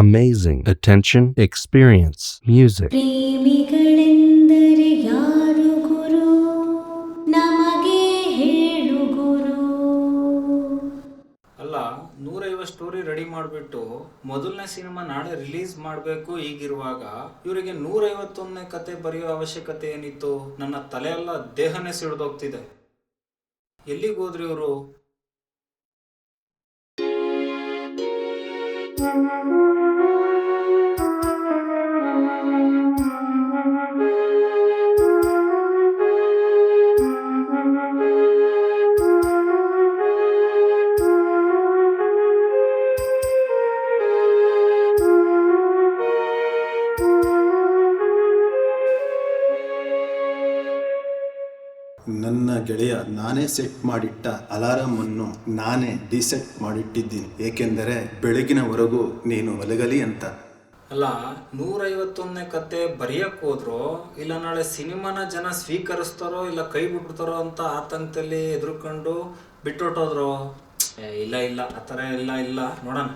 amazing attention, experience, music. ಪ್ರೇಮಿಗಳೆಂದರೆ ಯಾರು ಗುರು ನಮಗೆ ಹೇಳು ಗುರು. ಅಲ್ಲ 150 ಸ್ಟೋರಿ ರೆಡಿ ಮಾಡಿಬಿಟ್ಟು ಮೊದಲನೇ ಸಿನಿಮಾ ನಾಳೆ ರಿಲೀಸ್ ಮಾಡಬೇಕು. ಈಗಿರುವಾಗ ಇವರಿಗೆ 151ನೇ ಕತೆ ಬರೆಯೋ ಅವಶ್ಯಕತೆ ಏನಿತ್ತು? ನನ್ನ ತಲೆ ಎಲ್ಲ ದೇಹನೇ ಸಿಡಿದೋಗ್ತಿದೆ. ಎಲ್ಲಿಗೆ ಹೋದ್ರಿ ಇವರು? ನನ್ನ ಗೆಳೆಯ ನಾನೇ ಸೆಟ್ ಮಾಡಿಟ್ಟ ಅಲಾರಾಮ್ ಅನ್ನು ನಾನೇ ಡಿಸೆಟ್ ಮಾಡಿಟ್ಟಿದ್ದೀನಿ, ಏಕೆಂದರೆ ಬೆಳಗಿನವರೆಗೂ ನೀನು ಒಲಗಲಿ ಅಂತ. ಅಲ್ಲ 151ನೇ ಕತೆ ಬರೆಯಕ್ಕೆ ಹೋದ್ರೋ ಇಲ್ಲ ನಾಳೆ ಸಿನಿಮಾನ ಜನ ಸ್ವೀಕರಿಸ್ತಾರೋ ಇಲ್ಲ ಕೈ ಬಿಟ್ಬಿಡ್ತಾರೋ ಅಂತ ಆತಂಕದಲ್ಲಿ ಎದುರ್ಕೊಂಡು ಬಿಟ್ಟೊಟ್ಟೋದ್ರು. ಇಲ್ಲ ಆ ಥರ ಇಲ್ಲ ನೋಡೋಣ.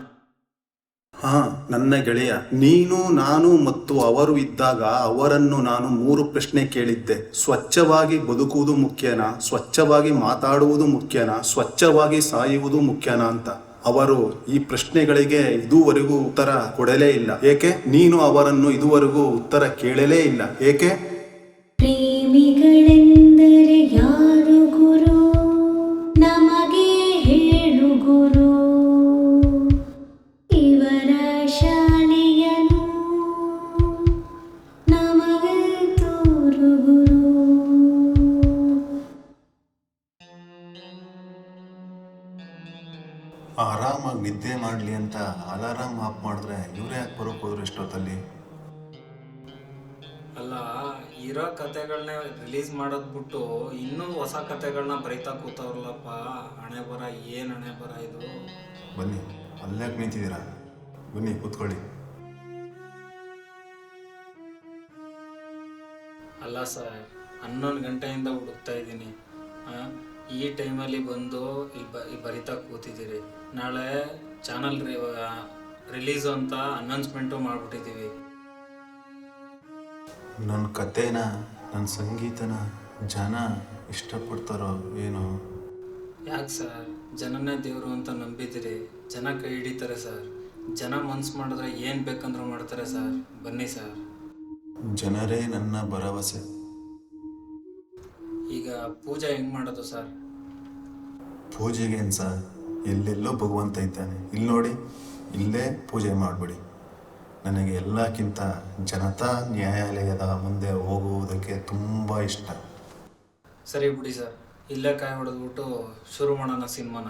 ನನ್ನ ಗೆಳೆಯ, ನೀನು ನಾನು ಮತ್ತು ಅವರು ಇದ್ದಾಗ ಅವರನ್ನು ನಾನು 3 ಪ್ರಶ್ನೆ ಕೇಳಿದ್ದೆ. ಸ್ವಚ್ಛವಾಗಿ ಬದುಕುವುದು ಮುಖ್ಯನಾ, ಸ್ವಚ್ಛವಾಗಿ ಮಾತಾಡುವುದು ಮುಖ್ಯನಾ, ಸ್ವಚ್ಛವಾಗಿ ಸಾಯುವುದು ಮುಖ್ಯನಾ ಅಂತ. ಅವರು ಈ ಪ್ರಶ್ನೆಗಳಿಗೆ ಇದುವರೆಗೂ ಉತ್ತರ ಕೊಡಲೇ ಇಲ್ಲ. ಏಕೆ? ನೀನು ಅವರನ್ನು ಇದುವರೆಗೂ ಉತ್ತರ ಕೇಳಲೇ ಇಲ್ಲ. ಏಕೆ? ಪ್ರೇಮಿಗಳೆಂದರೆ ಯಾರು ಗುರು ನಮಗೆ ಹೇಳು ಗುರು. ಇವರ ಶಾಲೆಯನು ನಮಗೆ ತೋರು ಗುರು. ಆರಾಮಾಗಿ ನಿದ್ದೆ ಮಾಡಲಿ ಅಂತ ಅಲಾರಾಮ್ ಆಫ್ ಮಾಡಿದ್ರೆ ಇವರೇ ಯಾಕೆ ಬರೋಕೆ ಹೋದ್ರು ಎಷ್ಟೊತ್ತಲ್ಲಿ? ಅಲ್ಲ ಇರೋ ಕತೆಗಳನ್ನ ರಿಲೀಸ್ ಮಾಡೋದ್ ಬಿಟ್ಟು ಇನ್ನೂ ಹೊಸ ಕತೆಗಳನ್ನ ಬರೀತಾ ಕೂತವ್ರಲ್ಲಪ್ಪ. ಹಣೆ ಬರ ಏನು ಹಣೆ ಬರ ಇದು? ಬನ್ನಿ, ಅಲ್ಲ್ಯಾಕೆ ನಿಂತಿದ್ದೀರಾ? ಬನ್ನಿ ಕೂತ್ಕೊಳ್ಳಿ. ಅಲ್ಲ ಸರ್, 11 ಗಂಟೆಯಿಂದ ಹುಡುಕ್ತಾ ಇದ್ದೀನಿ. ಈ ಟೈಮಲ್ಲಿ ಬಂದು ಇಲ್ಲಿ ಬರಿತಾ ಕೂತಿದ್ದೀರಿ. ನಾಳೆ ಚಾನಲ್ ರಿಲೀಸು ಅಂತ ಅನೌನ್ಸ್ಮೆಂಟು ಮಾಡಿಬಿಟ್ಟಿದ್ದೀವಿ. ನನ್ನ ಕತೆನ, ನನ್ನ ಸಂಗೀತನ ಜನ ಇಷ್ಟಪಡ್ತಾರೋ ಏನೋ? ಯಾಕೆ ಸರ್, ಜನನೇ ದೇವರು ಅಂತ ನಂಬಿದ್ದೀರಿ. ಜನ ಕೈ ಹಿಡಿತಾರೆ ಸರ್. ಜನ ಮನ್ಸು ಮಾಡಿದ್ರೆ ಏನು ಬೇಕಂದ್ರೂ ಮಾಡ್ತಾರೆ ಸರ್. ಬನ್ನಿ ಸರ್. ಜನರೇ ನನ್ನ ಭರವಸೆ. ಈಗ ಪೂಜೆ ಹೆಂಗೆ ಮಾಡೋದು ಸರ್? ಪೂಜೆಗೆ ಏನು ಸರ್, ಎಲ್ಲೆಲ್ಲೋ ಭಗವಂತ ಇದ್ದಾನೆ. ಇಲ್ಲಿ ನೋಡಿ, ಇಲ್ಲೇ ಪೂಜೆ ಮಾಡಿಬಿಡಿ. ನನಗೆ ಎಲ್ಲಕ್ಕಿಂತ ಜನತಾ ನ್ಯಾಯಾಲಯದ ಮುಂದೆ ಹೋಗುವುದಕ್ಕೆ ತುಂಬ ಇಷ್ಟ. ಸರಿ ಬಿಡಿ ಸರ್, ಇಲ್ಲೇ ಕಾಯಿ ಹೊಡೆದ್ಬಿಟ್ಟು ಶುರು ಮಾಡೋಣ ಸಿನಿಮಾನ.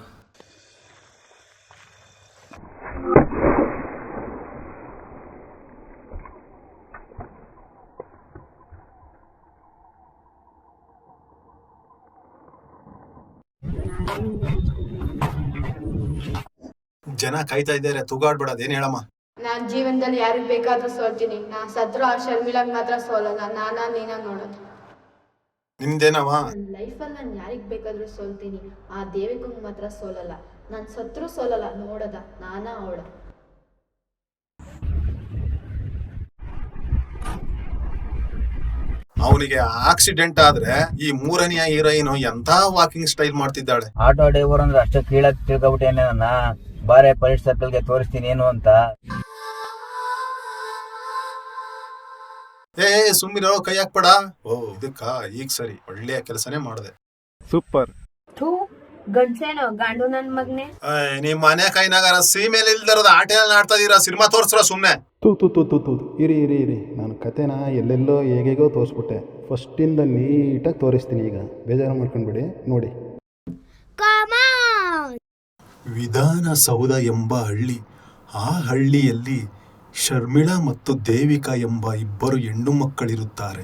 ಜನ ಕಾಯ್ತಾ ಇದ್ದಾರೆ, ತೂಗಾಡ್ಬೇಡ. ಏನ್ ಹೇಳಮ್ಮ? ನಾನ್ ಜೀವನದಲ್ಲಿ ಯಾರಿಗ್ ಬೇಕಾದ್ರೂ ಸೋಲ್ತೀನಿ. ನಾ ಸತ್ರು ಆ ಶರ್ಮಿಳಾಗ್ ಮಾತ್ರ ಸೋಲಲ್ಲ. ನೀನ ನೋಡೋದು. ನಿಮ್ದೇನವ? ನನ್ನ ಲೈಫಲ್ಲಿ ನಾನು ಯಾರಿಗ್ ಬೇಕಾದ್ರೂ ಸೋಲ್ತೀನಿ. ಆ ದೇವಿಕಂಗ್ ಮಾತ್ರ ಸೋಲಲ್ಲ. ನಾನ್ ಸತ್ರು ಸೋಲಲ್ಲ. ನೋಡದ ನಾನಾ ಅವಳ. ಅವನಿಗೆ ಆಕ್ಸಿಡೆಂಟ್ ಆದ್ರೆ ಈ 3ನೇ ಹೀರೋಯಿನ್ ಎಂತ ವಾಕಿಂಗ್ ಸ್ಟೈಲ್ ಮಾಡ್ತಿದ್ದಾಳೆ. ಆಟೋ ಡ್ರೈವರ್ ಅಂದ್ರೆ ಅಷ್ಟೇ ಕೀಳಕ್ ತಿಳ್ಕೊಬಿಟ್ಟೇನೆ. ನನ್ನ ಬಾರೆ ಪೊಲೀಸ್ ಸರ್ಕಲ್ಗೆ ತೋರಿಸ್ತೀನಿ ಏನು ಅಂತ. ಸುಮ್ಮಿರೋ, ಕೈ ಹಾಕ್ಬೇಡ. ಇದಕ್ಕ ಈಗ ಸರಿ, ಒಳ್ಳೆಯ ಕೆಲಸನೇ ಮಾಡಿದೆ. Super. ಗಂಡ್ಸೇನೋ ಗಾಂಡು ನನ್ ಮಗ್ನೆ. ನಿಮ್ ಮನೆ ಕೈನಾಗಾರ ಸೀಮೆಲ್ ಇಲ್ದಿರೋದು ಆಟೆಲ್ಲ ಆಡ್ತಾ ಇದೀರಾ? ಸಿನಿಮಾ ತೋರ್ಸ್ರ ಸುಮ್ನೆ. ಇರಿ ನಾನು ಕತೆನ ಎಲ್ಲೆಲ್ಲೋ ಹೇಗೇಗೋ ತೋರಿಸ್ಬಿಟ್ಟೆ. ಫಸ್ಟಿಂದ ನೀಟಾಗಿ ತೋರಿಸ್ತೀನಿ. ಈಗ ಬೇಜಾರು ಮಾಡ್ಕೊಂಡ್ಬಿಡಿ, ನೋಡಿ. ವಿಧಾನಸೌಧ ಎಂಬ ಹಳ್ಳಿ. ಆ ಹಳ್ಳಿಯಲ್ಲಿ ಶರ್ಮಿಳಾ ಮತ್ತು ದೇವಿಕಾ ಎಂಬ 2 ಹೆಣ್ಣು ಮಕ್ಕಳಿರುತ್ತಾರೆ.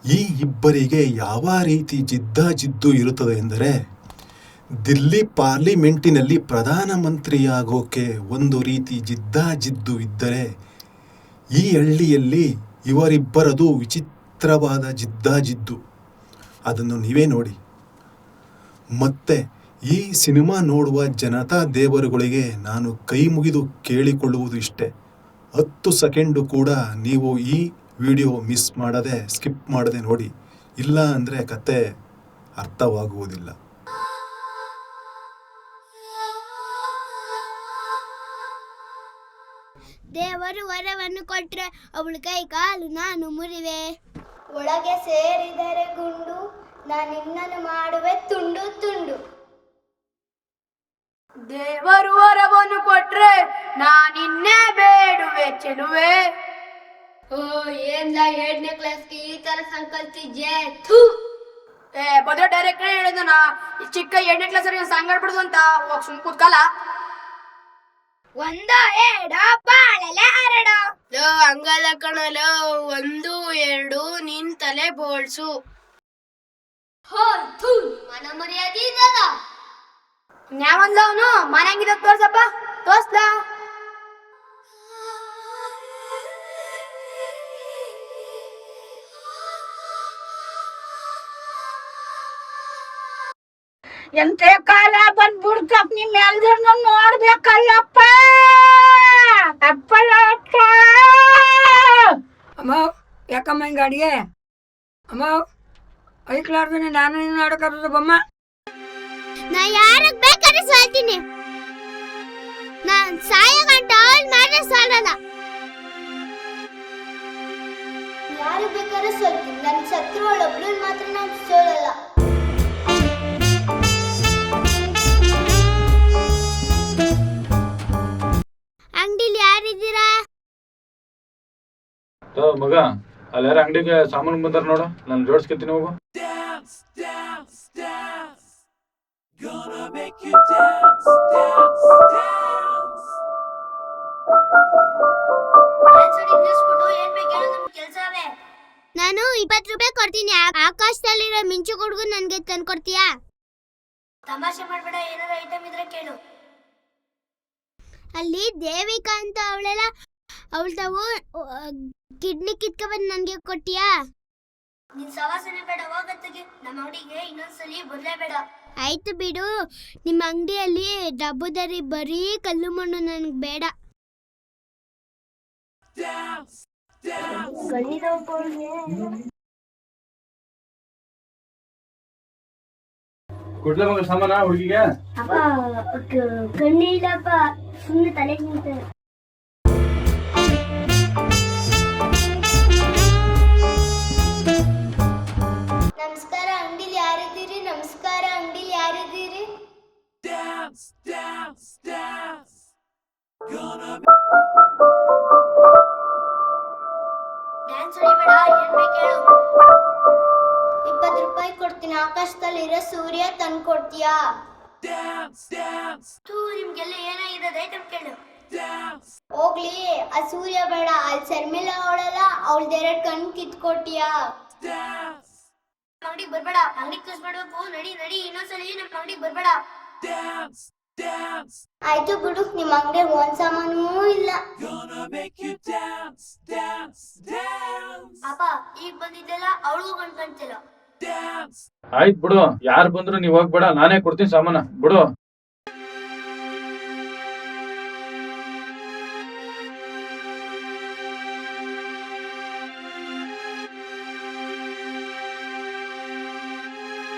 ಈ ಇಬ್ಬರಿಗೆ ಯಾವ ರೀತಿ ಜಿದ್ದಾಜಿದ್ದು ಇರುತ್ತದೆ ಎಂದರೆ, ದಿಲ್ಲಿ ಪಾರ್ಲಿಮೆಂಟಿನಲ್ಲಿ ಪ್ರಧಾನಮಂತ್ರಿಯಾಗೋಕೆ ಒಂದು ರೀತಿ ಜಿದ್ದಾಜಿದ್ದು ಇದ್ದರೆ, ಈ ಹಳ್ಳಿಯಲ್ಲಿ ಇವರಿಬ್ಬರದು ವಿಚಿತ್ರವಾದ ಜಿದ್ದಾಜಿದ್ದು. ಅದನ್ನು ನೀವೇ ನೋಡಿ. ಮತ್ತೆ ಈ ಸಿನಿಮಾ ನೋಡುವ ಜನತಾ ದೇವರುಗಳಿಗೆ ನಾನು ಕೈ ಮುಗಿದು ಕೇಳಿಕೊಳ್ಳುವುದು ಇಷ್ಟೆ. 10 ಸೆಕೆಂಡು ಕೂಡ ನೀವು ಈ ವಿಡಿಯೋ ಮಿಸ್ ಮಾಡದೆ ಸ್ಕಿಪ್ ಮಾಡದೆ ನೋಡಿ, ಇಲ್ಲ ಅಂದರೆ ಕತೆ ಅರ್ಥವಾಗುವುದಿಲ್ಲ. ದೇವರು ವರವನ್ನು ಕೊಟ್ರೆ ಅವಳ ಕೈ ಕಾಲು ನಾನು ಮುರಿವೆ. ಒಳಗೆ ಸೇರಿದರೆ ಗುಂಡು, ನಾನಿನ್ನನ್ನು ಮಾಡುವೆ ತುಂಡು ತುಂಡು. ದೇವರು ವರವನ್ನು ಕೊಟ್ರೆ ನಾನಿನ್ನೇ ಬೇಡುವೆ ಚೆಲುವೆ. ಓ ಏನ್ಲ 2ನೇ ಕ್ಲಾಸ್ಗೆ ಈ ತರ ಸಂಕಲ್ಪಿದ್ಯೆ? ಬದ್ರ ಡೈರೆಕ್ಟ್ ಹೇಳಿದನ ಈ ಚಿಕ್ಕ 2ನೇ ಕ್ಲಾಸ್ ಸಾಂಗ್ ಆಡ್ಬಿಡುದು ಅಂತ ಹೋಗ್ ಸುಮ್ ಕೂತ್ಕಲ್ಲ. 1 2 ಬಾಳಲೆ 2 ಹಂಗಲ್ಲ ಕಣಲು 1 2 ನಿನ್ ತಲೆ ಬೋಳ್ಸು. ಮನ ಮರ್ಯಾದೆ ಇದ್ದದ ನ್ಯಾವಂದ ಅವನು ಮನೆಂಗಿದ ತೋರ್ಸಪ್ಪ ತೋರ್ಸ್ಲ. ಎಂತೆ ಕಾಲ ಬಂದ್ಬಿಡ್ತಪ್ಪ, ನಿಮ್ ಎಲ್ರನ್ನ ನೋಡ್ಬೇಕಲ್ಲಪ್ಪ. ಅಮ್ಮ ಯಾಕಮ್ಮ ಹಿಂಗ ಅಡಿಗೆ? ಅಮ್ಮ ಐಕ್ಲಾರ್ದೇನೆ ನಾನು ನೀನು ಆಡೋಕ್ಕಾಗ್ತದ ಬಮ್ಮ? ನಾ ಯಾರಕ್ ಬೇಕಾದ್ರೆ ಸೋಲ್ತೀನಿ, ನಾನ್ ಸಾಯ ಗಂಟ ಅವಳು ಮಾತ್ರ ಸೋಲಲ್ಲ. ಯಾರು ಬೇಕಾದ್ರೆ ಸೋಲ್ತೀನಿ, ನನ್ ಶತ್ರು ಒಬ್ಬಳು ಮಾತ್ರ ನಾನು ಸೋಲಲ್ಲ. ಅಂಗಡಿಲಿ ಯಾರಿದ್ದೀರಾ? ಮಗ ಅಲ್ಲಿ ಯಾರ ಅಂಗಡಿಗೆ ಸಾಮಾನು ಬಂದಾರ ನೋಡು, ನಾನು ಜೋಡಿಸ್ಕೊತೀನಿ ಹೋಗು. ನಾನು 20 ರೂಪಾಯಿ ಕೊಡ್ತೀನಿ. ಆಕಾಶದಲ್ಲಿರೋ ಮಿಂಚು ಕೊಡ್ಗು ನನ್ಗೆ ತಂದು ಕೊಡ್ತೀಯಾ? ತಮಾಷೆ ಮಾಡ್ಬೇಡ, ಏನಾರ ಐಟಮ್ ಇದ್ರೆ ಕೇಳು. ಅಲ್ಲಿ ದೇವಿಕಾ ಅಂತ ಅವಳೆಲ್ಲ ಅವಳು ತಾವು ಕಿಡ್ನಿ ಕಿತ್ಕೊಂಡ್ಬಂದು ನನಗೆ ಕೊಟ್ಟಿಯಾ? ನಿನ್ ಸವಾಸನೆ ಬೇಡ, ಹೋಗತ್ತಿಗೆ ನಮ್ಮ ಅಂಗಡಿಗೆ ಇನ್ನೊಂದ್ಸಲಿ ಬರ್ಲೇಬೇಡ. ಆಯ್ತು ಬಿಡು, ನಿಮ್ಮ ಅಂಗಡಿಯಲ್ಲಿ ಡಬ್ಬುದರಿ ಬರೀ ಕಲ್ಲು ಮಣ್ಣು ನನಗೆ ಬೇಡ. ಕೊಡ್ಲೇ ಮಗ ಸಾಮಾನ ಹುಡುಗಿಗೆ? ಕಣ್ಣಿಲ್ಲಪ್ಪ, ಸುಮ್ಮನೆ ತಲೆಗೆ ನಿಂತ. ನಮಸ್ಕಾರ, ಅಂಗಡಿಲಿ ಯಾರಿದ್ದೀರಿ? ನಮಸ್ಕಾರ, ಅಂಗಡಿಲಿ ಯಾರಿದ್ದೀರಿ? ಡ್ಯಾನ್ಸ್ ಹೊಡಿಬೇಡ, ಏನ್ ಬೇಕು ಹೇಳು. 20 ರೂಪಾಯಿ ಕೊಡ್ತೀನಿ. ಆಕಾಶದಲ್ಲಿರೋ ಸೂರ್ಯ ತಂದು ಕೊಡ್ತೀಯಾ? ನಿಮ್ಗೆಲ್ಲ ಏನಾಗಿದೆ ಐಟಮ್ ಕೇಳು. ಹೋಗ್ಲಿ, ಆ ಸೂರ್ಯ ಬೇಡ, ಅಲ್ಲಿ ಶರ್ಮಿಳಾ ಅವಳಲ್ಲ, ಅವಳ್ದ 2 ಕಣ್ ಕಿತ್ಕೊಟ್ಟಿಯಾ? ಅಂಗಡಿಗೆ ಬರ್ಬೇಡ, ಅಂಗಡಿ ಕ್ಲೋಸ್ ಮಾಡ್ಬೇಕು. ನಡಿ ನಡಿ, ಇನ್ನೊಂದ್ಸಲಿ ನಮ್ಮ ಅಂಗಡಿಗೆ ಬರ್ಬೇಡ. ಆಯ್ತು ಬಿಡು, ನಿಮ್ಮ ಅಂಗಡಿ ಒಂದ್ ಸಾಮಾನೂ ಇಲ್ಲ. ಅಪ್ಪ ಈಗ ಬಂದಿದ್ದೆಲ್ಲ ಅವಳಿಗೂ ಕಣ್ಕಾಣ್ತಿಲ್ಲ. ಆಯ್ತು ಬಿಡು, ಯಾರು ಬಂದ್ರು ನೀವ್ ಹೋಗ್ಬೇಡ, ನಾನೇ ಕೊಡ್ತೀನಿ ಸಾಮಾನ ಬಿಡು.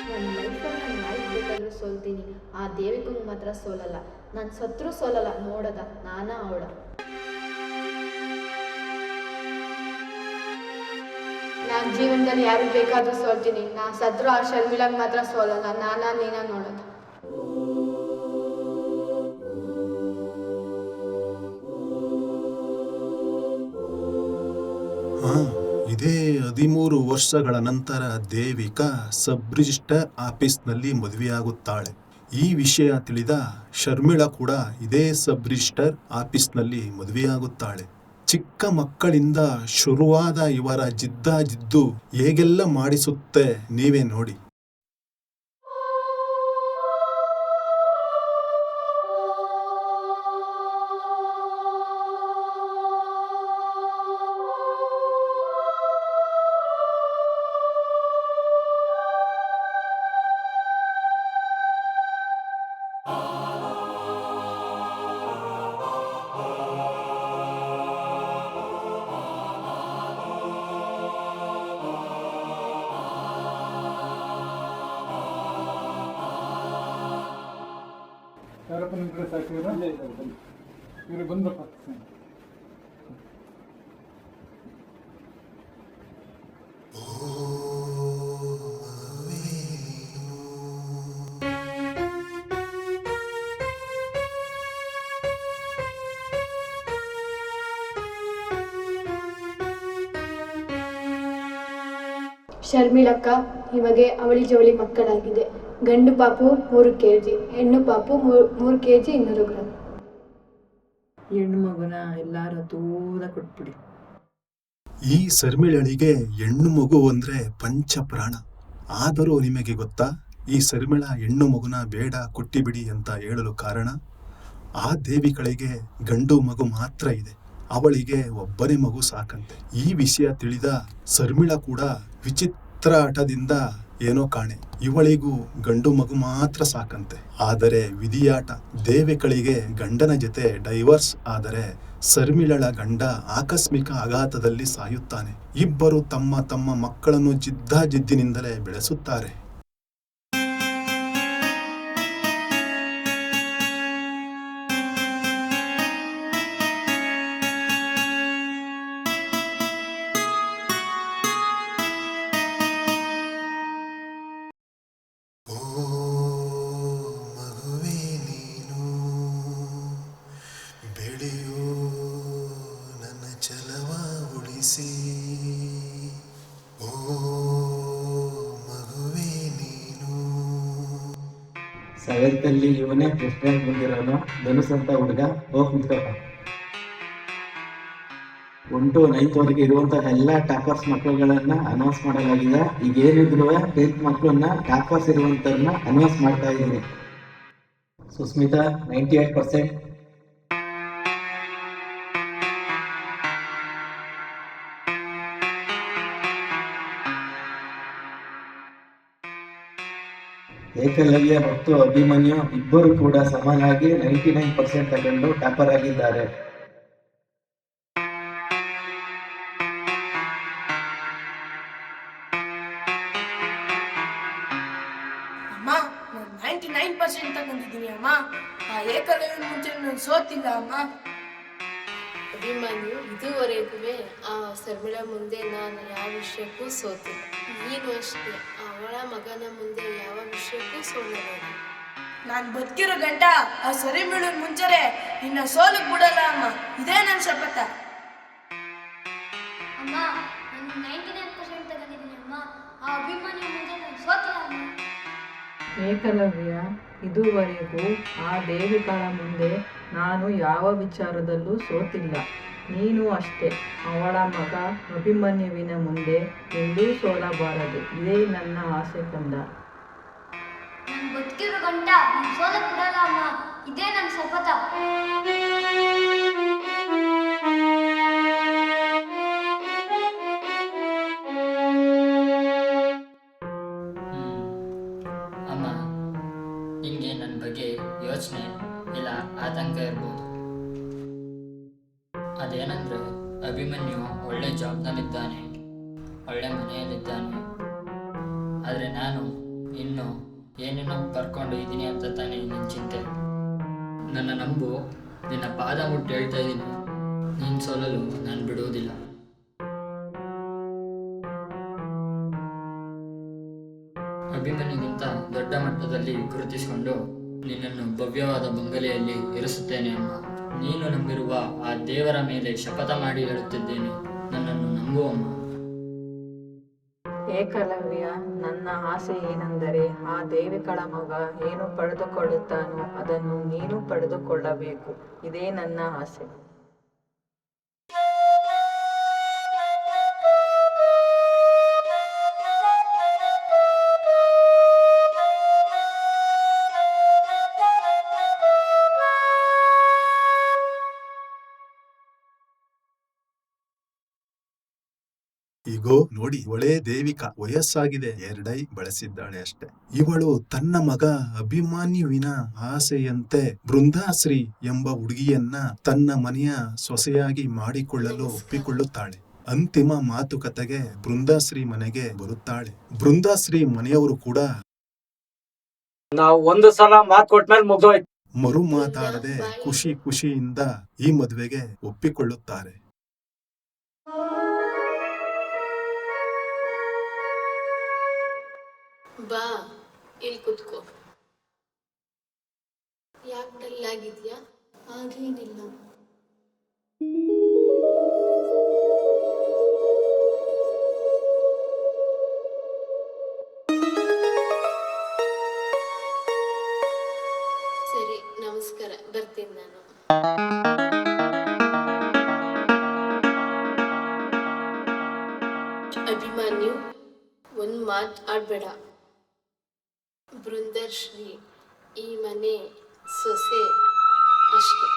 ನನ್ನ ಲೈಫಲ್ಲಿ ನಾನು ಯಾರಿಗೆ ಬೇಕಾದರೂ ಸೋಲ್ತೀನಿ, ಆ ದೇವಿಕಂಗೆ ಮಾತ್ರ ಸೋಲಲ್ಲ. ನಾನು ಸತ್ರು ಸೋಲಲ್ಲ, ನೋಡದ ನಾನಾ ಅವಳ. ನಾನು ಜೀವನದಲ್ಲಿ ಯಾರಿಗೆ ಬೇಕಾದರೂ ಸೋಲ್ತೀನಿ, ನಾ ಸತ್ರು ಆ ಶರ್ಮಿಳಂಗೆ ಮಾತ್ರ ಸೋಲಲ್ಲ, ನಾನಾ ನೀನ ನೋಡೋದ. ಇದೇ 13 ವರ್ಷಗಳ ನಂತರ ದೇವಿಕಾ ಸಬ್ ರಿಜಿಸ್ಟರ್ ಆಫೀಸ್ನಲ್ಲಿ ಮದುವೆಯಾಗುತ್ತಾಳೆ. ಈ ವಿಷಯ ತಿಳಿದ ಶರ್ಮಿಳಾ ಕೂಡ ಇದೇ ಸಬ್ ರಿಜಿಸ್ಟರ್ ಆಫೀಸ್ನಲ್ಲಿ ಮದುವೆಯಾಗುತ್ತಾಳೆ. ಚಿಕ್ಕ ಮಕ್ಕಳಿಂದ ಶುರುವಾದ ಇವರ ಜಿದ್ದಾಜಿದ್ದು ಹೇಗೆಲ್ಲ ಮಾಡಿಸುತ್ತೆ ನೀವೇ ನೋಡಿ. ಶರ್ಮಿಳಕ್ಕ ಇವಾಗೆ ಅವಳಿ ಜವಳಿ ಮಕ್ಕಳಾಗಿದೆ. ಗಂಡು ಪಾಪು 3 kg, ಹೆಣ್ಣು ಪಾಪು 3 kg 200 ಗ್ರಾಮ್. ಹೆಣ್ಣು ಮಗುನ ಎಲ್ಲಾರು ದೂರ ಕೊಟ್ಬಿಡಿ. ಈ ಶರ್ಮಿಳಳಿಗೆ ಹೆಣ್ಣು ಮಗು ಅಂದ್ರೆ ಪಂಚಪ್ರಾಣ. ಆದರೂ ನಿಮಗೆ ಗೊತ್ತಾ, ಈ ಶರ್ಮಿಳ ಹೆಣ್ಣು ಮಗುನ ಬೇಡ ಕೊಟ್ಟಿಬಿಡಿ ಅಂತ ಹೇಳಲು ಕಾರಣ, ಆ ದೇವಿಗಳಿಗೆ ಗಂಡು ಮಗು ಮಾತ್ರ ಇದೆ, ಅವಳಿಗೆ ಒಬ್ಬನೇ ಮಗು ಸಾಕಂತೆ. ಈ ವಿಷಯ ತಿಳಿದ ಶರ್ಮಿಳ ಕೂಡ ವಿಚಿತ್ರ ಆಟದಿಂದ ಏನೋ ಕಾಣೆ, ಇವಳಿಗೂ ಗಂಡು ಮಗು ಮಾತ್ರ ಸಾಕಂತೆ. ಆದರೆ ವಿಧಿಯಾಟ, ದೇವಿಗಳಿಗೆ ಗಂಡನ ಜೊತೆ ಡೈವರ್ಸ್ ಆದರೆ ಶರ್ಮಿಳಳ ಗಂಡ ಆಕಸ್ಮಿಕ ಆಘಾತದಲ್ಲಿ ಸಾಯುತ್ತಾನೆ. ಇಬ್ಬರು ತಮ್ಮ ತಮ್ಮ ಮಕ್ಕಳನ್ನು ಜಿದ್ದಾಜಿದ್ದಿನಿಂದಲೇ ಬೆಳೆಸುತ್ತಾರೆ. ಸೆವೆಂತಲ್ಲಿ ಇವನೇ ಫಸ್ಟ್ ರ್ಯಾಂಕ್ ಬಂದಿರೋನು, ಧನುಸ್ ಅಂತ ಹುಡುಗ. ಹೋಗಿ ನಿಂತ್ಕಪ್ಪ. 1 to 9th ವರೆಗೆ ಇರುವಂತಹ ಎಲ್ಲಾ ಟಾಪರ್ಸ್ ಮಕ್ಕಳುಗಳನ್ನ ಅನೌನ್ಸ್ ಮಾಡಲಾಗಿದೆ. ಈಗ ಏನಿದ್ರು 10th ಮಕ್ಕಳನ್ನ ಟಾಪರ್ಸ್ ಇರುವಂತವ್ರನ್ನ ಅನೌನ್ಸ್ ಮಾಡ್ತಾ ಇದ್ದೀನಿ. ಸುಸ್ಮಿತಾ 98%, ಏಕಲವ್ಯ ಮತ್ತು ಅಭಿಮನ್ಯು ಇಬ್ಬರು ಕೂಡ ಸಮಾನಾಗಿ 99% ತಗೊಂಡು ಟಾಪರ್ ಆಗಿದ್ದಾರೆ. ಅಮ್ಮ, ನಾನು 99% ತಗೊಂಡಿದ್ದೀನಿ ಅಮ್ಮ. ಆ ಏಕಲವ್ಯನ ಮುಂಚೆ ನಾನು ಸೋತಿಲ್ಲ ಅಮ್ಮ. ಅಭಿಮನ್ಯು ಇದುವರೆಗೂ ಆ ಶರ್ಮಿಳ ಮುಂದೆ ನಾನು ಯಾವ ವಿಷಯಕ್ಕೂ ಸೋತಿಲ್ಲ. ನೀನು ಅಷ್ಟೇ ಅವಳ ಮಗನ ಮುಂದೆ ಯಾವ ವಿಷಯಕ್ಕೂ ಸೋಲಬೇಡ. ನಾನು ಬದುಕಿರೋ ಗಂಟ ಆ ಶರ್ಮಿಳನ ಮುಂಚೆ ನಿನ್ನ ಸೋಲಕ್ ಬಿಡಲ್ಲ ಅಮ್ಮ. ಇದೇ ನನ್ನ ಶಪಥ. ಅಮ್ಮ, ನಾನು 99% ತಗೊಂಡಿದ್ದೀನಿ ಅಮ್ಮ. ಆ ಅಭಿಮಾನಿ ಮುಂದೆ ನಾನು ಸೋತಿಲ್ಲ ಅಮ್ಮ. ಏಕಲವ್ಯ, ಇದುವರೆಗೂ ಆ ದೇವಿಗಳ ಮುಂದೆ ನಾನು ಯಾವ ವಿಚಾರದಲ್ಲೂ ಸೋತಿಲ್ಲ. ನೀನು ಅಷ್ಟೇ ಅವಳ ಮಗ ಅಭಿಮನ್ಯುವಿನ ಮುಂದೆ ಎಂದೂ ಸೋಲಬಾರದು. ಇದೇ ನನ್ನ ಆಸೆ ಕಂದ. ನಾನು ಬದುಕಿರೋ ಗಂಟ ನಾನು ಸೋಲಕ್ ಬಿಡಲ್ಲ ಅಮ್ಮ. ಇದೇ ನನ್ನ ಶಪಥ. ಅಮ್ಮ, ನಿಮಗೆ ನನ್ನ ಬಗ್ಗೆ ಯೋಚನೆ ಇಲ್ಲ ಆತಂಕ ಇರ್ಬೋದು. ಅದೇನಂದ್ರೆ ಅಭಿಮನ್ಯು ಒಳ್ಳೆ ಜಾಬ್ನಲ್ಲಿದ್ದಾನೆ, ಒಳ್ಳೆ ಮನೆಯಲ್ಲಿದ್ದಾನೆ. ಆದರೆ ನಾನು ಇನ್ನು ಏನೇನೋ ಕರ್ಕೊಂಡು ಇದ್ದೀನಿ ಅಂತ ತಾನೇ ನಿನ್ನ ಚಿಂತೆ. ನನ್ನ ನಂಬು, ನಿನ್ನ ಪಾದ ಮುಟ್ಟಿ ಹೇಳ್ತಾ ಇದ್ದೀನಿ, ನೀನು ಸೋಲಲು ನಾನು ಬಿಡುವುದಿಲ್ಲ. ಅಭಿಮನ್ಯುಗಿಂತ ದೊಡ್ಡ ಮಟ್ಟದಲ್ಲಿ ಗುರುತಿಸಿಕೊಂಡು ನಿನ್ನನ್ನು ಭವ್ಯವಾದ ಬಂಗಲೆಯಲ್ಲಿ ಇರಿಸುತ್ತೇನೆ ಅಮ್ಮ. ನೀನು ನಂಬಿರುವ ಆ ದೇವರ ಮೇಲೆ ಶಪಥ ಮಾಡಿ ಹೇಳುತ್ತಿದ್ದೇನೆ, ನನ್ನನ್ನು ನಂಬುವಮ್ಮ. ಏಕಲವ್ಯ, ನನ್ನ ಆಸೆ ಏನೆಂದರೆ ಆ ದೇವಿಗಳ ಮಗ ಏನು ಪಡೆದುಕೊಳ್ಳುತ್ತಾನೋ ಅದನ್ನು ನೀನು ಪಡೆದುಕೊಳ್ಳಬೇಕು. ಇದೇ ನನ್ನ ಆಸೆ. ಈಗೋ ನೋಡಿ, ಒಳ್ಳೆ ದೇವಿಕಾ, ವಯಸ್ಸಾಗಿದೆ, 2 ಬಳಸಿದ್ದಾಳೆ ಅಷ್ಟೆ. ಇವಳು ತನ್ನ ಮಗ ಅಭಿಮನ್ಯುವಿನ ಆಸೆಯಂತೆ ಬೃಂದಾಶ್ರೀ ಎಂಬ ಹುಡುಗಿಯನ್ನ ತನ್ನ ಮನೆಯ ಸೊಸೆಯಾಗಿ ಮಾಡಿಕೊಳ್ಳಲು ಒಪ್ಪಿಕೊಳ್ಳುತ್ತಾಳೆ. ಅಂತಿಮ ಮಾತುಕತೆಗೆ ಬೃಂದಾಶ್ರೀ ಮನೆಗೆ ಬರುತ್ತಾಳೆ. ಬೃಂದಾಶ್ರೀ ಮನೆಯವರು ಕೂಡ ನಾವು ಒಂದು ಸಲ ಮಾತು ಕೊಟ್ಮೇಲೆ ಮುಗ್ದೋಯ್ತು. ಮರು ಮಾತಾಡದೆ ಖುಷಿ ಖುಷಿಯಿಂದ ಈ ಮದುವೆಗೆ ಒಪ್ಪಿಕೊಳ್ಳುತ್ತಾರೆ. ಬಾ ಇಲ್ಲಿ ಕುತ್ಕೋ. ಯಾಕೆ ಡಲ್ ಆಗಿದ್ಯಾ? ಹಾಗೇನಿಲ್ಲ. ಸರಿ, ನಮಸ್ಕಾರ, ಬರ್ತೀನಿ ನಾನು. ಅಭಿಮನ್ಯು, ಒಂದು ಮಾತು ಆಡ್ಬೇಡ. ಬೃಂದರ್ಶ್ರೀ ಈ ಮನೆ ಸೊಸೆ ಅಷ್ಟೆ.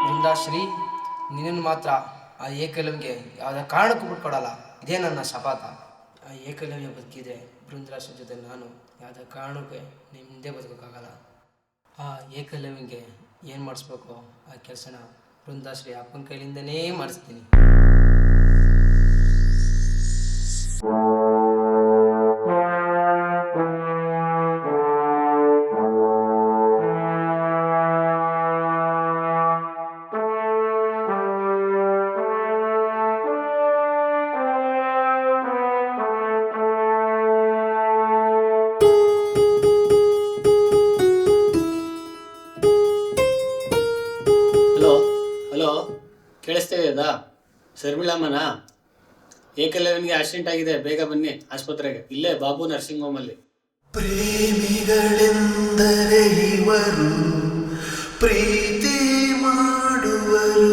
ಬೃಂದಾಶ್ರೀ, ನಿನ್ನನ್ನು ಮಾತ್ರ ಆ ಏಕಲವ್ಯಗೆ ಯಾವುದೇ ಕಾರಣಕ್ಕೂ ಬಿಟ್ಕೊಡಲ್ಲ. ಇದೇ ನನ್ನ ಶಪಥ. ಆ ಏಕಲವ್ಯ ಬದುಕಿದ್ರೆ ಬೃಂದಾಶ್ರೀ ಜೊತೆ ನಾನು ಯಾವುದೇ ಕಾರಣಕ್ಕೆ ನಿಮ್ಮದೇ ಬದುಕೋಕ್ಕಾಗಲ್ಲ. ಆ ಏಕಲವ್ಯಗೆ ಏನು ಮಾಡಿಸ್ಬೇಕು ಆ ಕೆಲಸನ ಬೃಂದಾಶ್ರೀ ಅಪ್ಪನ ಕೈಲಿಂದನೇ ಮಾಡಿಸ್ತೀನಿ. ಹಲೋ, ಕೇಳಿಸ್ತಾ ಇದೆಯಾ? ಶರ್ಮಿಳಮ್ಮನ? ಏಕಲವ್ಯನಿಗೆ ಆಕ್ಸಿಡೆಂಟ್ ಆಗಿದೆ, ಬೇಗ ಬನ್ನಿ ಆಸ್ಪತ್ರೆಗೆ. ಇಲ್ಲೇ ಬಾಬು ನರ್ಸಿಂಗ್ ಹೋಮಲ್ಲಿ. ಪ್ರೇಮಿಗಳೆಂದರೆ ಇವರು, ಪ್ರೀತಿ ಮಾಡುವರು.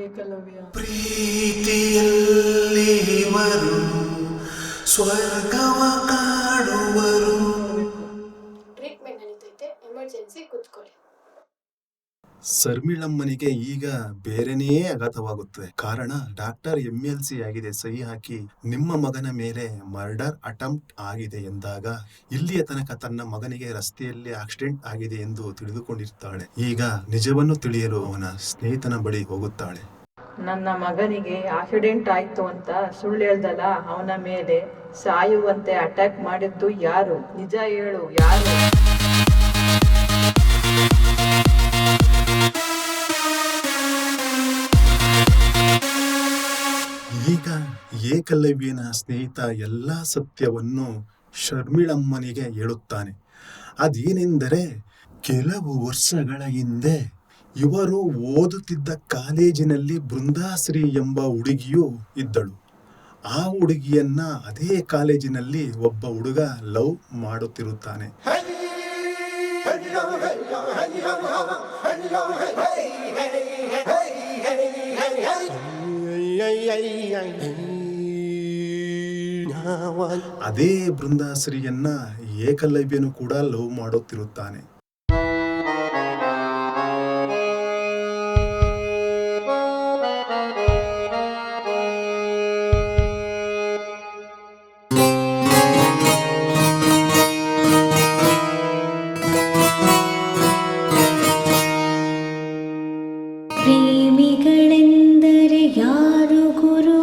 ಏಕಲವ್ಯ ಪ್ರೀತಿಯಲ್ಲಿ ಇವರು ಸ್ವರ್ಗವ ಕಾಣುವರು. ಟ್ರೀಟ್ಮೆಂಟ್ ನಡೀತೈತೆ, ಎಮರ್ಜೆನ್ಸಿ ಕೂತ್ಕೊಳ್ಳಿ. ಶರ್ಮಿಳಮ್ಮನಿಗೆ ಈಗ ಬೇರೆನೇ ಆಘಾತವಾಗುತ್ತದೆ. ಕಾರಣ ಡಾಕ್ಟರ್ MLC ಆಗಿದೆ ಸಹಿ ಹಾಕಿ ನಿಮ್ಮ ಮಗನ ಮೇಲೆ ಮರ್ಡರ್ ಅಟೆಂಪ್ಟ್ ಆಗಿದೆ ಎಂದಾಗ ಇಲ್ಲಿಯ ತನಕ ತನ್ನ ಮಗನಿಗೆ ರಸ್ತೆಯಲ್ಲಿ ಆಕ್ಸಿಡೆಂಟ್ ಆಗಿದೆ ಎಂದು ತಿಳಿದುಕೊಂಡಿರ್ತಾಳೆ. ಈಗ ನಿಜವನ್ನು ತಿಳಿಯಲು ಅವನ ಸ್ನೇಹಿತನ ಬಳಿ ಹೋಗುತ್ತಾಳೆ. ನನ್ನ ಮಗನಿಗೆ ಆಕ್ಸಿಡೆಂಟ್ ಆಯ್ತು ಅಂತ ಸುಳ್ಳು ಹೇಳ್ದಲ್ಲ, ಅವನ ಮೇಲೆ ಸಾಯುವಂತೆ ಅಟ್ಯಾಕ್ ಮಾಡಿದ್ದು ಯಾರು? ನಿಜ ಹೇಳು, ಯಾರು? ಈಗ ಏಕಲವ್ಯನ ಸ್ನೇಹಿತ ಎಲ್ಲಾ ಸತ್ಯವನ್ನು ಶರ್ಮಿಳಮ್ಮನಿಗೆ ಹೇಳುತ್ತಾನೆ. ಅದೇನೆಂದರೆ, ಕೆಲವು ವರ್ಷಗಳ ಹಿಂದೆ ಇವರು ಓದುತ್ತಿದ್ದ ಕಾಲೇಜಿನಲ್ಲಿ ಬೃಂದಾಶ್ರೀ ಎಂಬ ಹುಡುಗಿಯು ಇದ್ದಳು. ಆ ಹುಡುಗಿಯನ್ನ ಅದೇ ಕಾಲೇಜಿನಲ್ಲಿ ಒಬ್ಬ ಹುಡುಗ ಲವ್ ಮಾಡುತ್ತಿರುತ್ತಾನೆ. ಅದೇ ಬೃಂದಾಶ್ರೀಯನ್ನ ಏಕಲವ್ಯನು ಕೂಡ ಲವ್ ಮಾಡುತ್ತಿರುತ್ತಾನೆ. ಪ್ರೇಮಿಗಳೆಂದರೆ ಯಾರು ಗುರು,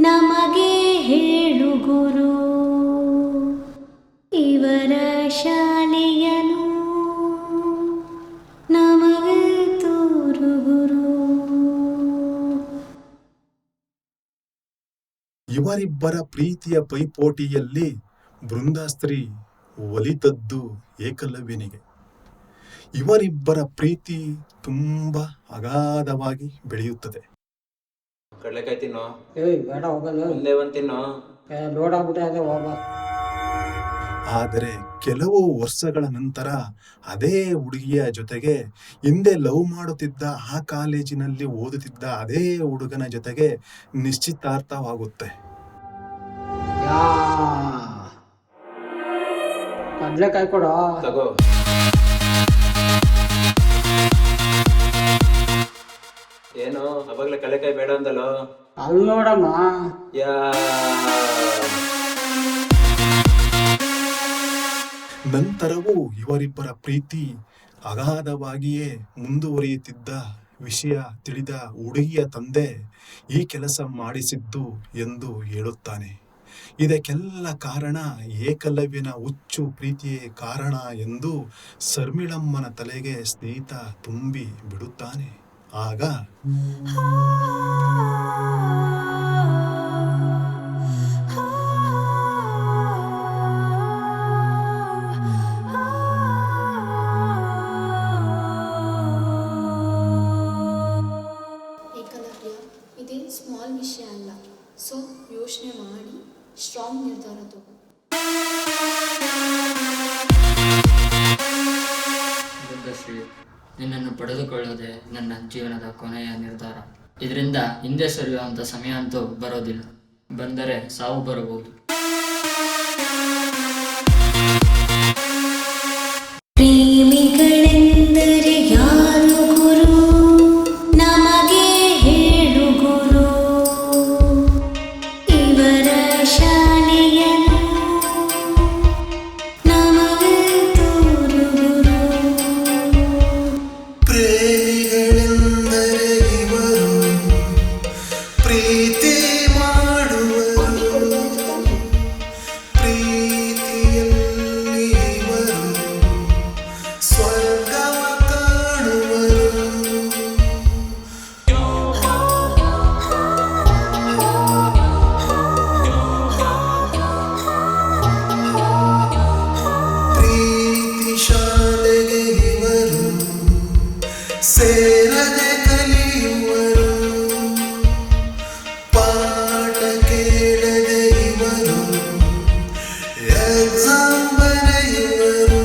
ನಮಗೆ ಹೇಳು ಗುರು. ಇವರ ಶಾಲೆಯನು ನಮಗೆ ತೋರು ಗುರು. ಇವರಿಬ್ಬರ ಪ್ರೀತಿಯ ಪೈಪೋಟಿಯಲ್ಲಿ ಬೃಂದಾಶ್ರೀ ಒಲಿತದ್ದು ಏಕಲವ್ಯನಿಗೆ. ಇವರಿಬ್ಬರ ಪ್ರೀತಿ ತುಂಬಾ ಅಗಾಧವಾಗಿ ಬೆಳೆಯುತ್ತದೆ. ಕಡಲೆಕಾಯಿ ತಿನ್ನೋ. ಬೇಡ, ಹೋಗಲ್ಲ. ಒಂದೇ ಒಂದು ತಿನ್ನೋ. ಲೋಡ್ ಆಗ್ಬಿಟ್ಟೆ, ಹೋಗ. ಆದರೆ ಕೆಲವು ವರ್ಷಗಳ ನಂತರ ಅದೇ ಹುಡುಗಿಯ ಜೊತೆಗೆ ಹಿಂದೆ ಲವ್ ಮಾಡುತ್ತಿದ್ದ ಆ ಕಾಲೇಜಿನಲ್ಲಿ ಓದುತ್ತಿದ್ದ ಅದೇ ಹುಡುಗನ ಜೊತೆಗೆ ನಿಶ್ಚಿತಾರ್ಥವಾಗುತ್ತೆ. ಕಡ್ಲೆಕಾಯಿ ಕೊಡ. ತಗೋ. ಏನು ಅವಾಗಲೇ ಕಡಲೆಕಾಯಿ ಬೇಡ ಅಂದಲ್ಲೋ? ಅಲ್ಲಿ ನೋಡಮ್ಮ. ನಂತರವೂ ಇವರಿಬ್ಬರ ಪ್ರೀತಿ ಅಗಾಧವಾಗಿಯೇ ಮುಂದುವರಿಯುತ್ತಿದ್ದ ವಿಷಯ ತಿಳಿದ ಹುಡುಗಿಯ ತಂದೆ ಈ ಕೆಲಸ ಮಾಡಿಸಿದ್ದು ಎಂದು ಹೇಳುತ್ತಾನೆ. ಇದಕ್ಕೆಲ್ಲ ಕಾರಣ ಏಕಲವ್ಯನ ಹುಚ್ಚು ಪ್ರೀತಿಯೇ ಕಾರಣ ಎಂದು ಶರ್ಮಿಳಮ್ಮನ ತಲೆಗೆ ಸ್ನೇಹಿತ ತುಂಬಿ ಬಿಡುತ್ತಾನೆ. ಆಗ ಏಕಲವ್ಯ, ಇದೇನು ಸ್ಮಾಲ್ ವಿಷಯ ಅಲ್ಲ. ಸೊ ಯೋಚನೆ ಮಾಡಿ ಸ್ಟ್ರಾಂಗ್ ನಿರ್ಧಾರ ತಗೋ. ಬುದ್ಧಶ್ರೀ, ನಿನ್ನನ್ನು ಪಡೆದುಕೊಳ್ಳೋದೆ ನನ್ನ ಜೀವನದ ಕೊನೆಯ ನಿರ್ಧಾರ. ಇದರಿಂದ ಹಿಂದೆ ಸರಿಯುವಂಥ ಸಮಯ ಅಂತೂ ಬರೋದಿಲ್ಲ. ಬಂದರೆ ಸಾವು ಬರಬಹುದು. ಪ್ರೇಮಿಗಳೆಂದರೆ ಯಾರು ಗುರು, ನಮಗೆ ಹೇಳು ಗುರು. ಇವರ ಶಾಲೆಯನ್ನು ನಮಗೆ ತೋರು ಗುರು. ಪ್ರೇಮಿಗಳೆಂದರೆ ಇವರು ಪ್ರೀತಿ ಮಾಡುವರು, ಪ್ರೀತಿಯಲ್ಲಿ ಇವರು ಸ್ವರ್ಗವ ಕಾಣುವರು. ಪ್ರೀತಿ ಶಾಲೆಗೆ ಇವರು ಸೇರದೆ ಕಲಿಯುವರು, ಪಾಠ ಕೇಳದೆ ಇವರು ಎಕ್ಸಾಮ್ ಬರೆಯುವರು.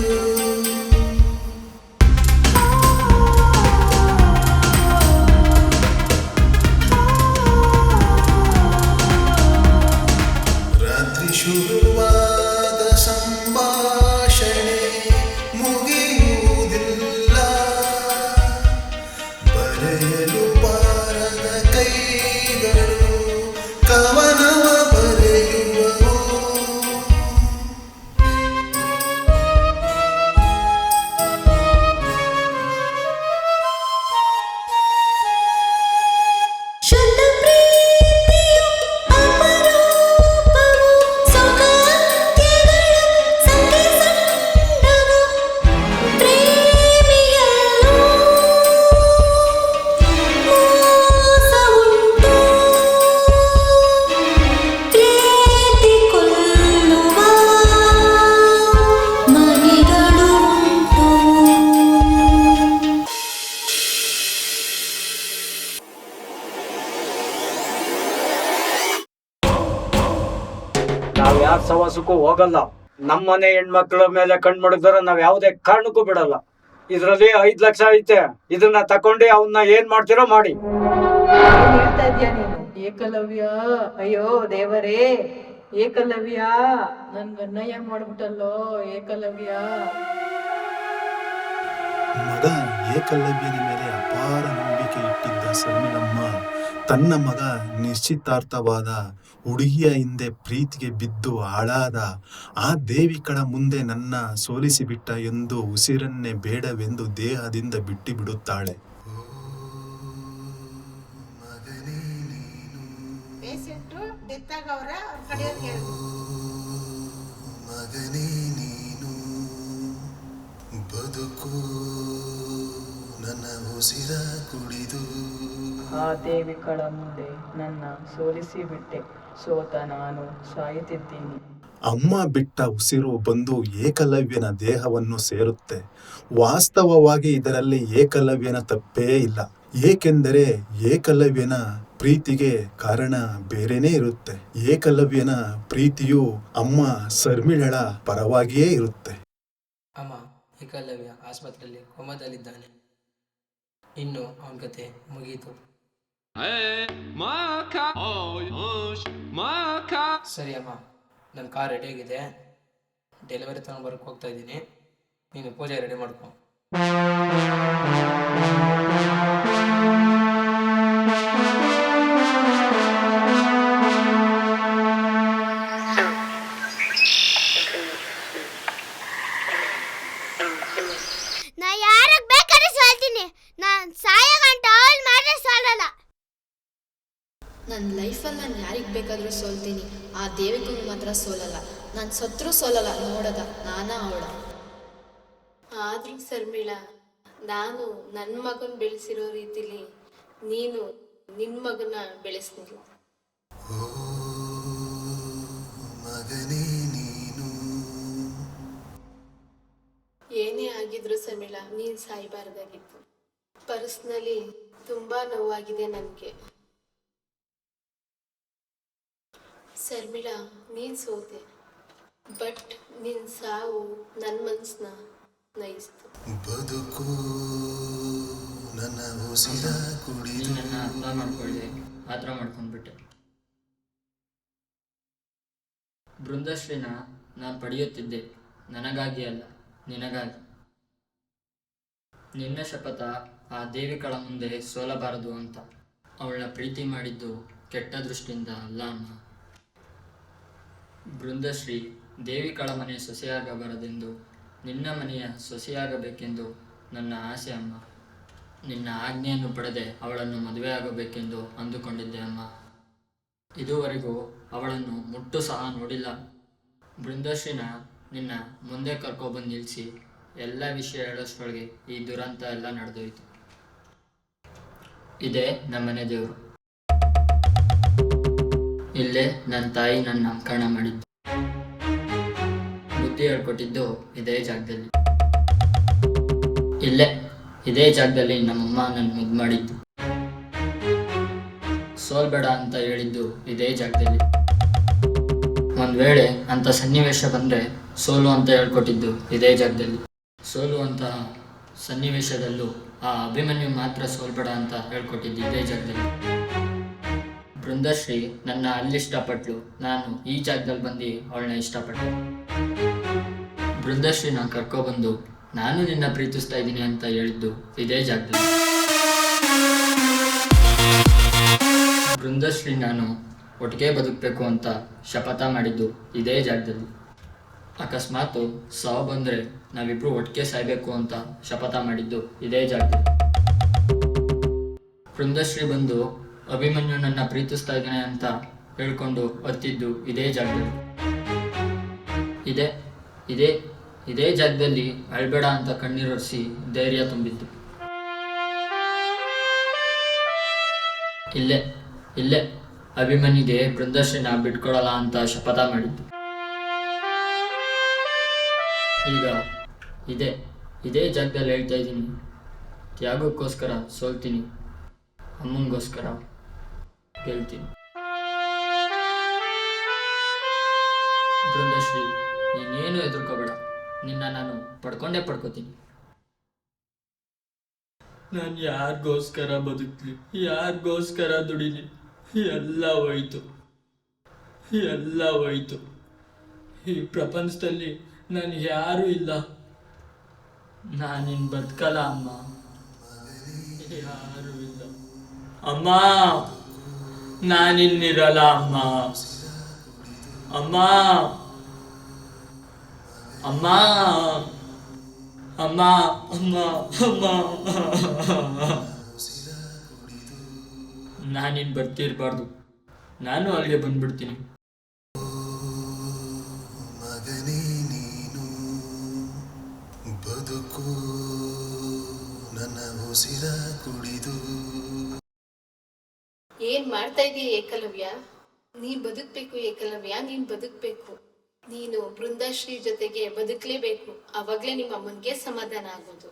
ರಾತ್ರಿ ಶುರುವಾದ ಸಂಭಾಷಣೆ ಮುಗಿಯುವುದಿಲ್ಲ, ಬರೆಯಲು ಬಾರದ ಕೈಗಳು ಕವನವ ಬರೆಯುವವು. ಶುದ್ಧ ಪ್ರೀತಿಯು ಅಪರೂಪವು, ಸೌಗಂಧ್ಯಗಳು ಸಂಖ್ಯೆ ಸಣ್ಣವು. ಪ್ರೇಮಿಯಲ್ಲೂ ಮೋಸ ಉಂಟು, ಪ್ರೀತಿ ಕೊಲ್ಲುವ ಮನೆಗಳು ಉಂಟು. ನಾವ್ ಯಾರ ಸವಾಸಕ್ಕೂ ಹೋಗಲ್ಲ. ನಮ್ಮನೆ ಹೆಣ್ಮಕ್ಳ ಮೇಲೆ ಕಣ್ ಮಾಡಿದ್ರೆ ನಾವ್ ಯಾವುದೇ ಕಾರಣಕ್ಕೂ ಬಿಡಲ್ಲ. ಇದ್ರಲ್ಲಿ 5 ಲಕ್ಷ ಐತೆ, ಇದನ್ನ ತಕೊಂಡೆ ಅವನ್ನ ಏನ್ ಮಾಡ್ತೀರೋ ಮಾಡಿ. ಏನ್ ಹೇಳ್ತಾ ಇದ್ಯಾ ನೀನು? ಏಕಲವ್ಯ, ಅಯ್ಯೋ ದೇವರೇ, ಏಕಲವ್ಯ ನನ್ಗೆ ಅನ್ಯಾಯ ಮಾಡ್ಬಿಟ್ಟಲ್ಲೋ ಏಕಲವ್ಯ. ಮಗ ಏಕಲವ್ಯನ ಮೇಲೆ ಅಪಾರ ನಂಬಿಕೆ ಇಟ್ಟಿದ್ದ ಶರ್ಮಿಳಮ್ಮ ತನ್ನ ಮಗ ನಿಶ್ಚಿತಾರ್ಥವಾದ ಹುಡುಗಿಯ ಹಿಂದೆ ಪ್ರೀತಿಗೆ ಬಿದ್ದು ಹಾಳಾದ ಆ ದೇವಿಕಳ ಮುಂದೆ ನನ್ನ ಸೋಲಿಸಿಬಿಟ್ಟ ಎಂದು ಉಸಿರನ್ನೇ ಬೇಡವೆಂದು ದೇಹದಿಂದ ಬಿಟ್ಟು ಬಿಡುತ್ತಾಳೆ. ಮಗನೇ ನೀನು ಬದುಕು ನನ್ನ ಉಸಿರ ಕುಡಿದು. ಆ ದೇವಿಗಳ ಮುಂದೆ ನನ್ನ ಸೋಲಿಸಿ ಬಿಟ್ಟೆ. ಸೋತ ನಾನು ಸಾಯುತ್ತಿದ್ದೀನಿ. ಅಮ್ಮ ಬಿಟ್ಟ ಉಸಿರು ಬಂದು ಏಕಲವ್ಯನ ದೇಹವನ್ನು ಸೇರುತ್ತೆ. ವಾಸ್ತವವಾಗಿ ಇದರಲ್ಲಿ ಏಕಲವ್ಯನ ತಪ್ಪೇ ಇಲ್ಲ, ಏಕೆಂದರೆ ಏಕಲವ್ಯನ ಪ್ರೀತಿಗೆ ಕಾರಣ ಬೇರೆನೇ ಇರುತ್ತೆ. ಏಕಲವ್ಯನ ಪ್ರೀತಿಯು ಅಮ್ಮ ಶರ್ಮಿಳಳ ಪರವಾಗಿಯೇ ಇರುತ್ತೆ. ಅಮ್ಮ, ಏಕಲವ್ಯ ಆಸ್ಪತ್ರೆಯಲ್ಲಿ ಕೋಮಾದಲ್ಲಿದ್ದಾನೆ. ಇನ್ನು ಅವನ ಕತೆ ಮುಗೀತು. ಸರಿ ಅಮ್ಮ, ನನ್ನ ಕಾರ್ ರೆಡಿ ಆಗಿದೆ. ಡೆಲಿವರಿ ತಗೊಂಡ್ಬರಕ್ಕೆ ಹೋಗ್ತಾ ಇದ್ದೀನಿ. ನೀನು ಪೂಜೆ ರೆಡಿ ಮಾಡ್ಕೊ. ನನ್ನ ಲೈಫಲ್ಲಿ ನಾನು ಯಾರಿಗೆ ಬೇಕಾದರೂ ಸೋಲ್ತೀನಿ, ಆ ದೇವಿಕನಿಗೆ ಮಾತ್ರ ಸೋಲಲ್ಲ. ನಾನು ಸತ್ರೂ ಸೋಲಲ್ಲ. ನೋಡದ ನಾನಾ ಅವಳ. ಆದ್ರೂ ಶರ್ಮಿಳಾ, ನಾನು ನನ್ನ ಮಗನ ಬೆಳೆಸಿರೋ ರೀತಿಲಿ ನೀನು ನಿನ್ನ ಮಗನ ಬೆಳೆಸ್ತೀನಿ. ಮಗನೇ ನೀನು. ಏನೇ ಆಗಿದ್ರು ಶರ್ಮಿಳಾ, ನೀನು ಸಾಯಬಾರ್ದಾಗಿತ್ತು. ಪರ್ಸ್ನಲಿ ತುಂಬಾ ನೋವಾಗಿದೆ ನನಗೆ. ಶರ್ಮಿಳಾ, ನೀನು ಸೋತೆ, ಬಟ್ ನಿನ್ನ ಸಾವು ನನ್ನ ಮನಸ್ಸನ್ನ ನಯಿಸ್ತು. ಬದುಕು ನನ್ನ ಉಸಿರ ಕುಡಿದು. ನನ್ನ ಅರ್ಥ ಮಾಡ್ಕೊಳ್ಳಿ, ಆತರ ಮಾಡ್ಕೊಂಡ್ಬಿಟ್ಟೆ. ಬೃಂದಶ್ರೀನ ನಾನು ಪಡೆಯುತ್ತಿದ್ದೆ, ನನಗಾಗಿ ಅಲ್ಲ, ನಿನಗಾಗಿ. ನಿನ್ನ ಶಪಥ ಆ ದೇವಿಕಳ ಮುಂದೆ ಸೋಲಬಾರದು ಅಂತ. ಅವಳನ್ನ ಪ್ರೀತಿ ಮಾಡಿದ್ದು ಕೆಟ್ಟ ದೃಷ್ಟಿಯಿಂದ ಅಲ್ಲ ಅಮ್ಮ. ಬೃಂದಶ್ರೀ ದೇವಿಕಳ ಮನೆ ಸೊಸೆಯಾಗಬಾರದೆಂದು ನಿನ್ನ ಮನೆಯ ಸೊಸೆಯಾಗಬೇಕೆಂದು ನನ್ನ ಆಸೆ ಅಮ್ಮ. ನಿನ್ನ ಆಜ್ಞೆಯನ್ನು ಪಡೆದೆ ಅವಳನ್ನು ಮದುವೆಯಾಗಬೇಕೆಂದು ಅಂದುಕೊಂಡಿದ್ದೆ ಅಮ್ಮ. ಇದುವರೆಗೂ ಅವಳನ್ನು ಮುಟ್ಟು ಸಹ ನೋಡಿಲ್ಲ. ಬೃಂದಶ್ರೀನ ನಿನ್ನ ಮುಂದೆ ಕರ್ಕೊಬಂದು ನಿಲ್ಲಿಸಿ ಎಲ್ಲ ವಿಷಯ ಹೇಳೋಷ್ಟೊಳಗೆ ಈ ದುರಂತ ಎಲ್ಲ ನಡೆದೋಯ್ತು. ಇದೇ ನಮ್ಮನೆ ದೇವರು. ಇಲ್ಲೇ ನನ್ನ ತಾಯಿ ನನ್ನ ನಾಮಕರಣ ಮಾಡಿದ್ದು, ಬುದ್ಧಿ ಹೇಳ್ಕೊಟ್ಟಿದ್ದು ಇದೇ ಜಾಗದಲ್ಲಿ. ಇದೇ ಜಾಗದಲ್ಲಿ ನಮ್ಮಮ್ಮ ನನ್ನ ಮುದ್ದು ಮಾಡಿದ್ದು, ಸೋಲ್ಬೇಡ ಅಂತ ಹೇಳಿದ್ದು ಇದೇ ಜಾಗದಲ್ಲಿ. ಒಂದು ವೇಳೆ ಅಂಥ ಸನ್ನಿವೇಶ ಬಂದರೆ ಸೋಲು ಅಂತ ಹೇಳ್ಕೊಟ್ಟಿದ್ದು ಇದೇ ಜಾಗದಲ್ಲಿ. ಸೋಲುವಂತಹ ಸನ್ನಿವೇಶದಲ್ಲೂ ಆ ಅಭಿಮನ್ಯು ಮಾತ್ರ ಸೋಲ್ಬೇಡ ಅಂತ ಹೇಳ್ಕೊಟ್ಟಿದ್ದು ಇದೇ ಜಾಗದಲ್ಲಿ. ಬೃಂದಶ್ರೀ ನನ್ನ ಅಲ್ಲಿ ಇಷ್ಟಪಟ್ಲು, ನಾನು ಈ ಜಾಗದಲ್ಲಿ ಬಂದು ಅವಳನ್ನ ಇಷ್ಟಪಟ್ಟೆ. ಬೃಂದಶ್ರೀನ ಕರ್ಕೊಬಂದು ನಾನು ನಿನ್ನ ಪ್ರೀತಿಸ್ತಾ ಇದ್ದೀನಿ ಅಂತ ಹೇಳಿದ್ದು ಇದೇ ಜಾಗದಲ್ಲಿ. ಬೃಂದಶ್ರೀ ನಾನು ಒಟ್ಟಿಗೆ ಬದುಕಬೇಕು ಅಂತ ಶಪಥ ಮಾಡಿದ್ದು ಇದೇ ಜಾಗದಲ್ಲಿ. ಅಕಸ್ಮಾತು ಸಾವು ಬಂದರೆ ನಾವಿಬ್ರು ಒಟ್ಟಿಗೆ ಸಾಯ್ಬೇಕು ಅಂತ ಶಪಥ ಮಾಡಿದ್ದು ಇದೇ ಜಾಗದಲ್ಲಿ. ಬೃಂದಶ್ರೀ ಬಂದು ಅಭಿಮನ್ಯು ನನ್ನ ಪ್ರೀತಿಸ್ತಾ ಇದ್ದಾನೆ ಅಂತ ಹೇಳ್ಕೊಂಡು ಹತ್ತಿದ್ದು ಇದೇ ಜಾಗದಲ್ಲಿ. ಇದೇ ಜಾಗದಲ್ಲಿ ಅಳ್ಬೇಡ ಅಂತ ಕಣ್ಣೀರೊರೆಸಿ ಧೈರ್ಯ ತುಂಬಿದ್ದು. ಇಲ್ಲೇ ಅಭಿಮನ್ಯುಗೆ ಬೃಂದಶ್ರೀನ ಬಿಟ್ಕೊಡಲ್ಲ ಅಂತ ಶಪಥ ಮಾಡಿದ್ದು. ಈಗ ಇದೇ ಜಾಗದಲ್ಲಿ ಹೇಳ್ತಾ ಇದ್ದೀನಿ, ತ್ಯಾಗಕ್ಕೋಸ್ಕರ ಸೋಲ್ತೀನಿ, ಅಮ್ಮನಿಗೋಸ್ಕರ ಗೆಲ್ತೀನಿ. ಬೃಂದಶ್ರೀ, ನೀನೇನು ಹೆದರ್ಕೋಬೇಡ, ನಿನ್ನ ನಾನು ಪಡ್ಕೋತೀನಿ. ನಾನು ಯಾರಿಗೋಸ್ಕರ ಬದುಕಲಿ, ಯಾರಿಗೋಸ್ಕರ ದುಡಿಲಿ, ಎಲ್ಲ ಹೋಯ್ತು. ಈ ಪ್ರಪಂಚದಲ್ಲಿ ನಾನು ಯಾರೂ ಇಲ್ಲ. ನಾನಿನ್ ಬದುಕಲ್ಲ ಅಮ್ಮ, ಯಾರೂ ಇಲ್ಲ ಅಮ್ಮ. ನಾನಿನ್ನಿರಲ್ಲ ಅಮ್ಮ. ನಾನಿನ್ ಬರ್ತಿರ್ಬಾರ್ದು, ನಾನು ಅಲ್ಲಿಗೆ ಬಂದ್ಬಿಡ್ತೀನಿ. ಮಗನೇ ನೀನು. ಬದುಕು ನನ್ನ ಉಸಿರ ಕುಡಿದು. ಏನ್ ಮಾಡ್ತಾ ಇದೀಯ ಏಕಲವ್ಯ? ನೀ ಬದುಕ್ಬೇಕು ಏಕಲವ್ಯ, ನೀನ್ ಬದುಕ್ಬೇಕು. ನೀನು ಬೃಂದಾಶ್ರೀ ಜೊತೆಗೆ ಬದುಕಲೇಬೇಕು. ಅವಾಗ್ಲೇ ನಿಮ್ಮ ಅಮ್ಮನ್ಗೆ ಸಮಾಧಾನ ಆಗೋದು.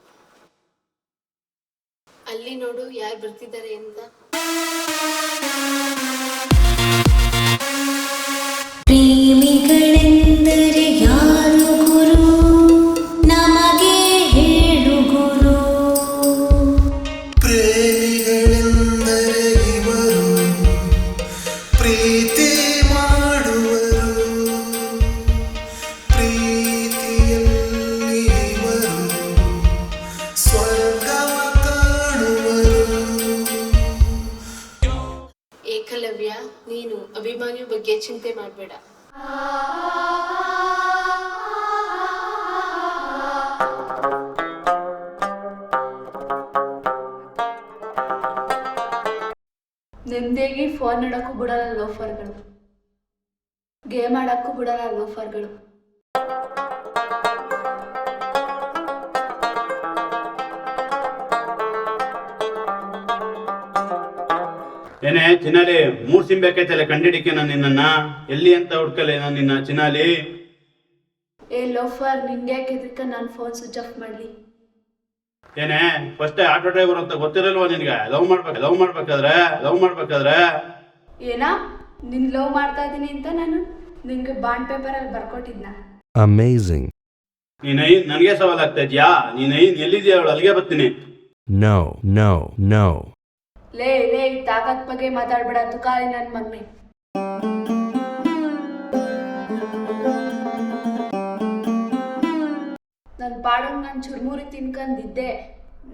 ಅಲ್ಲಿ ನೋಡು ಯಾರು ಬರ್ತಿದ್ದಾರೆ ಅಂತ. ಪ್ರೇಮಿಗಳೆಂದರೆ ಯಾರು ಗುರು, ನಮಗೆ ಹೇಳು ಗುರು. ಪ್ರೇಮಿಗಳೆಂದರೆ ಇವರು, ಪ್ರೀತಿ ಮಾಡುವರು. ಪ್ರೀತಿಯಲ್ಲಿ ಇವರು ಸ್ವರ್ಗವ ಕಾಣುವರು. ಏಕಲವ್ಯ, ನೀನು ಅಭಿಮಾನ್ಯು ಬಗ್ಗೆ ಚಿಂತೆ ಮಾಡಬೇಡ. ನೆಮ್ಮದಿಯಾಗಿ ಫೋನ್ ನೋಡೋಕ್ಕೂ ಬಿಡಲ್ಲ ಲೋಫರ್ಗಳು, ಗೇಮ್ ಆಡೋಕ್ಕೂ ಬಿಡಲ್ಲ ಲೋಫರ್ಗಳು. ಏನೇ ಚಿನಾಲಿ, 3 ಸಿಮ್ ಬೇಕೈತಲ್ಲ ಕಂಡಿಡಿಕೆ ನಾನು ನಿನ್ನ ಎಲ್ಲಿ ಅಂತ ಹುಡ್ಕಲೆ ನಾನು ನಿನ್ನ ಚಿನಾಲಿ. ಏ ಲೋಫರ್, ನಿಂಗೆ ಯಾಕೆ ಇದಕ್ಕೆ ನಾನು ಫೋನ್ ಸ್ವಿಚ್ ಆಫ್ ಮಾಡಲಿ? ಏನೇ ಫಸ್ಟ್ ಆಟೋ ಡ್ರೈವರ್ ಅಂತ ಗೊತ್ತಿರಲ್ವಾ ನಿನ್ಗೆ? ಲವ್ ಮಾಡ್ಬೇಕಾದ್ರೆ ಏನಾ ನಿನ್ ಲವ್ ಮಾಡ್ತಾ ಇದ್ದೀನಿ ಅಂತ ನಾನು ನಿಂಗೆ ಬಾಂಡ್ ಪೇಪರಲ್ಲಿ ಬರ್ಕೊಟ್ಟಿದ್ನ? Amazing. ನೀನೈ ನನಗೆ ಸವಾಲ್ ಆಗ್ತಾ ಇದ್ಯಾ? ನೀನೈ ಎಲ್ಲಿದ್ಯಾ ಅವಳು? ಅಲ್ಲಿಗೆ ಬರ್ತೀನಿ. No, no, no. ಲೇ ತಾಕತ್ ಬಗ್ಗೆ ಮಾತಾಡ್ಬೇಡ ತುಕಾಲಿ ನನ್ನ ಮಗನೇ. ನನ್ನ ಪಾಡಂಗೆ ನಾನು ಚುರ್ಮುರಿ ತಿನ್ಕೊಂಡಿದ್ದೆ.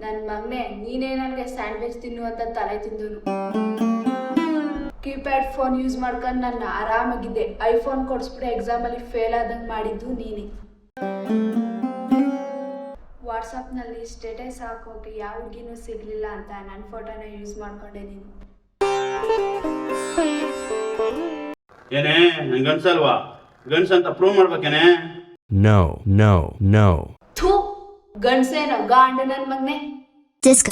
ನನ್ನ ಮಗನೇ, ನೀನೇ ನನಗೆ ಸ್ಯಾಂಡ್ವಿಚ್ ತಿನ್ನು ಅಂತ ತಲೆ ತಿಂದನು. ಕೀಪ್ಯಾಡ್ ಫೋನ್ ಯೂಸ್ ಮಾಡ್ಕೊಂಡು ನಾನು ಆರಾಮಾಗಿದ್ದೆ. ಐಫೋನ್ ಕೊಡಿಸ್ಬಿಟ್ಟು ಎಕ್ಸಾಮಲ್ಲಿ ಫೇಲ್ ಆದಂಗೆ ಮಾಡಿದ್ದು ನೀನೇ. ವಾಟ್ಸಪ್ನಲ್ಲಿ ಸ್ಟೇಟಸ್ ಹಾಕೋಕೆ ಯಾವ ಹುಡುಗಿನೂ ಸಿಗಲಿಲ್ಲ ಅಂತ ನನ್ನ ಫೋಟೋನ ಯೂಸ್ ಮಾಡ್ಕೊಂಡೆ ನೀನು. ಏನೇ ನಂಗನ್ಸಲ್ವಾ? ಗನ್ಸ್ ಅಂತ ಪ್ರೂವ್ ಮಾಡ್ಬೇಕೇನೆ? No, no, no. ಥೂ, ಗಂಡ್ಸೇನೋ ಗಾಂಡ ನನ್ನ ಮಗನೇ. Disco.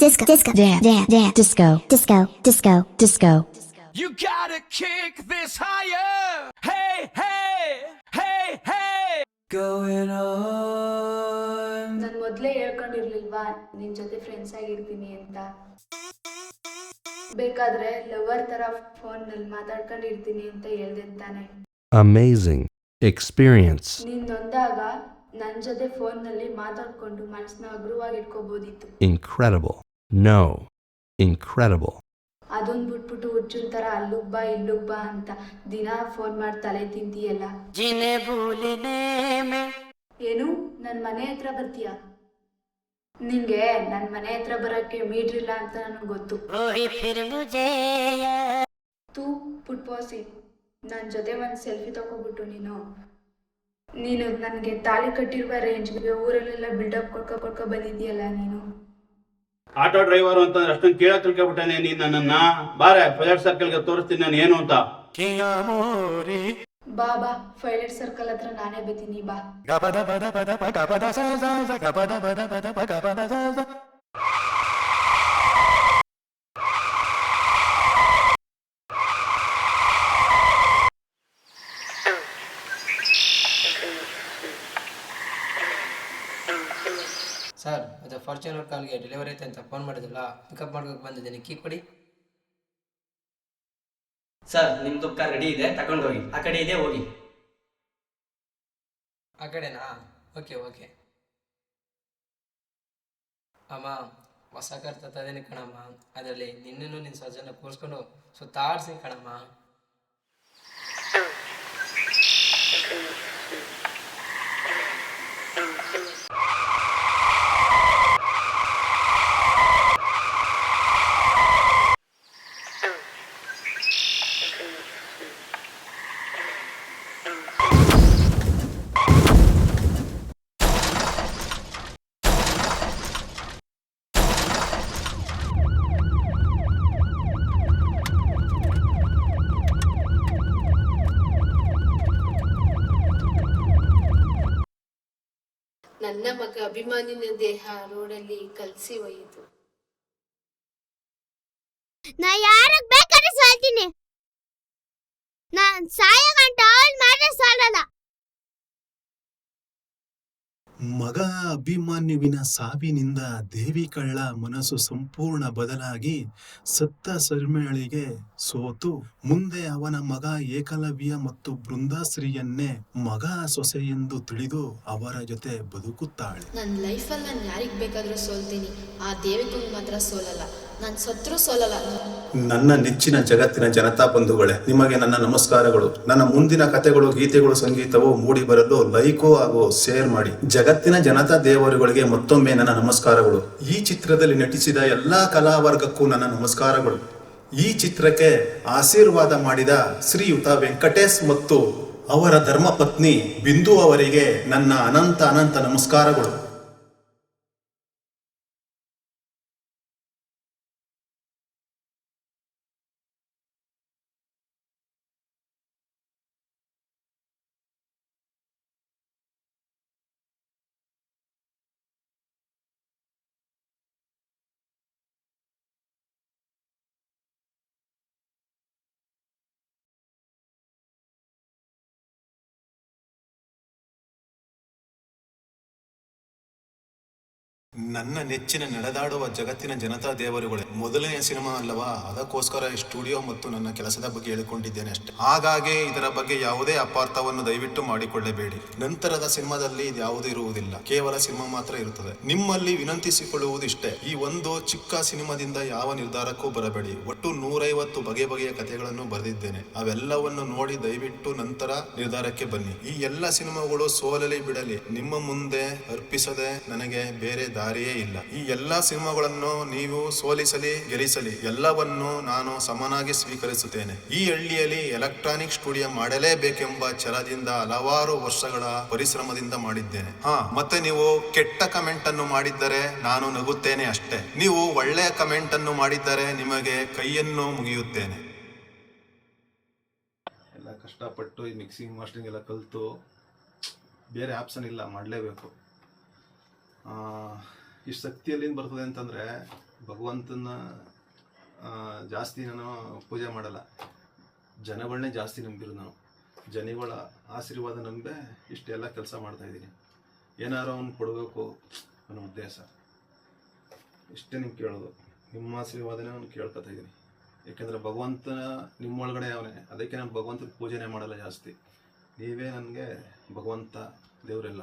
You gotta kick this higher. Hey, hey, hey, hey. Going on. ನಾನು ಮೊದಲೇ ಹೇಳ್ಕೊಂಡಿರ್ಲಿಲ್ವಾ ನಿನ್ನ ಜೊತೆ ಫ್ರೆಂಡ್ಸ್ ಆಗಿರ್ತೀನಿ ಅಂತ? ಬೇಕಾದ್ರೆ ಲವರ್ ಥರ ಫೋನ್ನಲ್ಲಿ ಮಾತಾಡ್ಕೊಂಡಿರ್ತೀನಿ ಅಂತ ಹೇಳ್ದೆ ತಾನೆ. Amazing. Experience. ನೀನು ನೊಂದಾಗ ನನ್ನ ಜೊತೆ ಫೋನ್ನಲ್ಲಿ ಮಾತಾಡ್ಕೊಂಡು ಮನಸ್ಸನ್ನ ಹಗುರವಾಗಿ ಇಟ್ಕೋಬೋದಿತ್ತು. Incredible. No. Incredible. ಅದೊಂದು ಬಿಟ್ಬಿಟ್ಟು ಹುಚ್ಚುನ್ ಥರ ಅಲ್ಲುಗ್ ಬಾ ಇಲ್ಲುಗ್ ಬಾ ಅಂತ ದಿನ ಫೋನ್ ಮಾಡಿ ತಲೆ ತಿಂತೀಯಲ್ಲ. ಏನು ನನ್ನ ಮನೆ ಹತ್ರ ಬರ್ತೀಯಾ? ನಿಂಗೆ ನನ್ನ ಮನೆ ಹತ್ರ ಬರೋಕ್ಕೆ ಮೀಟ್ರಿಲ್ಲ ಅಂತ ನನಗೆ ಗೊತ್ತು. ತೂ ಪುಟ್ಪೋಸಿ, ನನ್ನ ಜೊತೆ ಒಂದು ಸೆಲ್ಫಿ ತಗೋಬಿಟ್ಟು ನೀನು ನನಗೆ ತಾಳಿ ಕಟ್ಟಿರುವ ರೇಂಜ್ಗೆ ಊರಲ್ಲೆಲ್ಲ ಬಿಲ್ಡಪ್ ಕೊಡ್ಕೊ ಬಂದಿದ್ದೀಯಲ್ಲ ನೀನು. ಆಟೋ ಡ್ರೈವರ್ ಅಂತಂದ್ರೆ ಅಷ್ಟೊಂದು ಕೇಳ ತಿಳ್ಕೊಬಿಟ್ಟೆ ನೀನ್ ನನ್ನನ್ನ. ಬಾರೆ ಫೈಲಟ್ ಸರ್ಕಲ್ಗೆ ತೋರಿಸ್ತೀನಿ ನಾನು ಏನು ಅಂತ. ಬಾ ಫೈಲಟ್ ಸರ್ಕಲ್ ಹತ್ರ ನಾನೇ ಬರ್ತೀನಿ ಬಾ. ಸರ್, ಅದು ಫಾರ್ಚುನರ್ ಕಾರ್ಗೆ ಡೆಲಿವರಿ ಐತೆ ಅಂತ ಫೋನ್ ಮಾಡಿದ್ರಲ್ಲ, ಪಿಕಪ್ ಮಾಡ್ಬೇಕು ಬಂದಿದ್ದೀನಿ. ಕೀ ಕೊಡಿ. ಸರ್, ನಿಮ್ದು ಕಾರ್ ರೆಡಿ ಇದೆ, ತಗೊಂಡು ಹೋಗಿ. ಆ ಕಡೆ ಇದೆ, ಹೋಗಿ. ಆ ಕಡೆನಾ? ಓಕೆ. ಅಮ್ಮ, ಹೊಸ ಕಾರ್ ತತ್ತದೇನೆ ಕಣಮ್ಮ. ಅದರಲ್ಲಿ ನಿನ್ನನ್ನು ನಿನ್ನ ಸ್ವಜನ ಕೂರಿಸ್ಕೊಂಡು ಸುತ್ತಾಡ್ಸಿ ಕಣಮ್ಮ. ನನ್ನ ಮಗ ಅಭಿಮಾನಿನ ದೇಹ ರೋಡಲ್ಲಿ ಕಲಸಿ ಒಯ್ಯಿತು. ನಾ ಯಾರಕ್ ಬೇಕಾದ್ರೆ ಸಾಯ್ತೀನಿ. ನಾನ್ ಸಾಯ ಗಂಟ ಅವಳು ಮಾತ್ರ ಸಾಲಲ್ಲ. ಮಗ ಅಭಿಮನ್ಯುವಿನ ಸಾವಿನಿಂದ ದೇವಿ ಕಳ್ಳ ಮನಸ್ಸು ಸಂಪೂರ್ಣ ಬದಲಾಗಿ ಸತ್ತ ಶರ್ಮಿಳಿಗೆ ಸೋತು ಮುಂದೆ ಅವನ ಮಗ ಏಕಲವ್ಯ ಮತ್ತು ಬೃಂದಾಶ್ರೀಯನ್ನೇ ಮಗ ಸೊಸೆ ಎಂದು ತಿಳಿದು ಅವರ ಜೊತೆ ಬದುಕುತ್ತಾಳೆ. ನನ್ನ ಲೈಫಲ್ಲಿ ನಾನು ಯಾರಿಗೆ ಬೇಕಾದರೂ ಸೋಲ್ತೀನಿ, ಆ ದೇವಿಗೂ ಮಾತ್ರ ಸೋಲಲ್ಲ. ನಾನು ಸತ್ರೂ ಸೋಲಲ್ಲ. ನನ್ನ ನೆಚ್ಚಿನ ಜಗತ್ತಿನ ಜನತಾ ಬಂಧುಗಳೇ, ನಿಮಗೆ ನನ್ನ ನಮಸ್ಕಾರಗಳು. ನನ್ನ ಮುಂದಿನ ಕಥೆಗಳು, ಗೀತೆಗಳು, ಸಂಗೀತವು ಮೂಡಿ ಬರಲು ಲೈಕು ಹಾಗೂ ಶೇರ್ ಮಾಡಿ. ಜಗತ್ತಿನ ಜನತಾ ದೇವರುಗಳಿಗೆ ಮತ್ತೊಮ್ಮೆ ನನ್ನ ನಮಸ್ಕಾರಗಳು. ಈ ಚಿತ್ರದಲ್ಲಿ ನಟಿಸಿದ ಎಲ್ಲಾ ಕಲಾವರ್ಗಕ್ಕೂ ನನ್ನ ನಮಸ್ಕಾರಗಳು. ಈ ಚಿತ್ರಕ್ಕೆ ಆಶೀರ್ವಾದ ಮಾಡಿದ ಶ್ರೀಯುತ ವೆಂಕಟೇಶ್ ಮತ್ತು ಅವರ ಧರ್ಮಪತ್ನಿ ಬಿಂದು ಅವರಿಗೆ ನನ್ನ ಅನಂತ ನಮಸ್ಕಾರಗಳು. ನನ್ನ ನೆಚ್ಚಿನ ನಡೆದಾಡುವ ಜಗತ್ತಿನ ಜನತಾ ದೇವರುಗಳೇ, ಮೊದಲನೇ ಸಿನಿಮಾ ಅಲ್ಲವಾ, ಅದಕ್ಕೋಸ್ಕರ ಈ ಸ್ಟುಡಿಯೋ ಮತ್ತು ನನ್ನ ಕೆಲಸದ ಬಗ್ಗೆ ಹೇಳಿಕೊಂಡಿದ್ದೇನೆ ಅಷ್ಟೇ. ಹಾಗಾಗಿ ಇದರ ಬಗ್ಗೆ ಯಾವುದೇ ಅಪಾರ್ಥವನ್ನು ದಯವಿಟ್ಟು ಮಾಡಿಕೊಳ್ಳಬೇಡಿ. ನಂತರದ ಸಿನಿಮಾದಲ್ಲಿ ಇದ್ಯಾವುದೂ ಇರುವುದಿಲ್ಲ, ಕೇವಲ ಸಿನಿಮಾ ಮಾತ್ರ ಇರುತ್ತದೆ. ನಿಮ್ಮಲ್ಲಿ ವಿನಂತಿಸಿಕೊಳ್ಳುವುದು ಇಷ್ಟೇ, ಈ ಒಂದು ಚಿಕ್ಕ ಸಿನಿಮಾದಿಂದ ಯಾವ ನಿರ್ಧಾರಕ್ಕೂ ಬರಬೇಡಿ. ಒಟ್ಟು 150 ಬಗೆ ಬಗೆಯ ಕಥೆಗಳನ್ನು ಬರೆದಿದ್ದೇನೆ. ಅವೆಲ್ಲವನ್ನು ನೋಡಿ ದಯವಿಟ್ಟು ನಂತರ ನಿರ್ಧಾರಕ್ಕೆ ಬನ್ನಿ. ಈ ಎಲ್ಲ ಸಿನಿಮಾಗಳು ಸೋಲಲಿ ಬಿಡಲಿ, ನಿಮ್ಮ ಮುಂದೆ ಅರ್ಪಿಸದೆ ನನಗೆ ಬೇರೆ ದಾರಿಯೇ ಇಲ್ಲ. ಈ ಎಲ್ಲಾ ಸಿನಿಮಾಗಳನ್ನು ನೀವು ಸೋಲಿಸಲಿ ಗೆಲ್ಲಿಸಲಿ, ಎಲ್ಲವನ್ನು ನಾನು ಸಮನಾಗಿ ಸ್ವೀಕರಿಸುತ್ತೇನೆ. ಈ ಹಳ್ಳಿಯಲ್ಲಿ ಎಲೆಕ್ಟ್ರಾನಿಕ್ ಸ್ಟುಡಿಯೋ ಮಾಡಲೇಬೇಕೆಂಬ ಛಲದಿಂದ ಹಲವಾರು ವರ್ಷಗಳ ಪರಿಶ್ರಮದಿಂದ ಮಾಡಿದ್ದೇನೆ. ಮತ್ತೆ ನೀವು ಕೆಟ್ಟ ಕಮೆಂಟ್ ಅನ್ನು ಮಾಡಿದ್ದರೆ ನಾನು ನಗುತ್ತೇನೆ ಅಷ್ಟೇ. ನೀವು ಒಳ್ಳೆಯ ಕಮೆಂಟ್ ಅನ್ನು ಮಾಡಿದ್ದರೆ ನಿಮಗೆ ಕೈಯನ್ನು ಮುಗಿಯುತ್ತೇನೆ. ಎಲ್ಲ ಕಷ್ಟಪಟ್ಟು ಈ ಮಿಕ್ಸಿಂಗ್ ಮಾಸ್ಟರಿಂಗ್ ಎಲ್ಲ ಕಲಿತು ಬೇರೆ ಆಪ್ಷನ್ ಇಲ್ಲ, ಮಾಡಲೇಬೇಕು. ಈ ಶಕ್ತಿ ಎಲ್ಲಿಂದ ಬರ್ತದೆ ಅಂತಂದರೆ, ಭಗವಂತನ ಜಾಸ್ತಿ ನಾನು ಪೂಜೆ ಮಾಡಲ್ಲ, ಜನಗಳನ್ನೇ ಜಾಸ್ತಿ ನಂಬಿರು. ನಾವು ಜನಗಳ ಆಶೀರ್ವಾದ ನಂಬೆ ಇಷ್ಟೆಲ್ಲ ಕೆಲಸ ಮಾಡ್ತಾಯಿದ್ದೀನಿ. ಏನಾರು ಅವ್ನು ಕೊಡಬೇಕು ಅನ್ನೋ ಉದ್ದೇಶ ಇಷ್ಟೇ. ನಿಮ್ಗೆ ಕೇಳೋದು ನಿಮ್ಮ ಆಶೀರ್ವಾದನೇ ಅವ್ನು ಕೇಳ್ಕೊತಾ ಇದ್ದೀನಿ. ಯಾಕೆಂದರೆ ಭಗವಂತನ ನಿಮ್ಮೊಳಗಡೆ ಅವನೇ, ಅದಕ್ಕೆ ನಾನು ಭಗವಂತನ ಪೂಜೆನೇ ಮಾಡಲ್ಲ ಜಾಸ್ತಿ. ನೀವೇ ನನಗೆ ಭಗವಂತ, ದೇವರೆಲ್ಲ.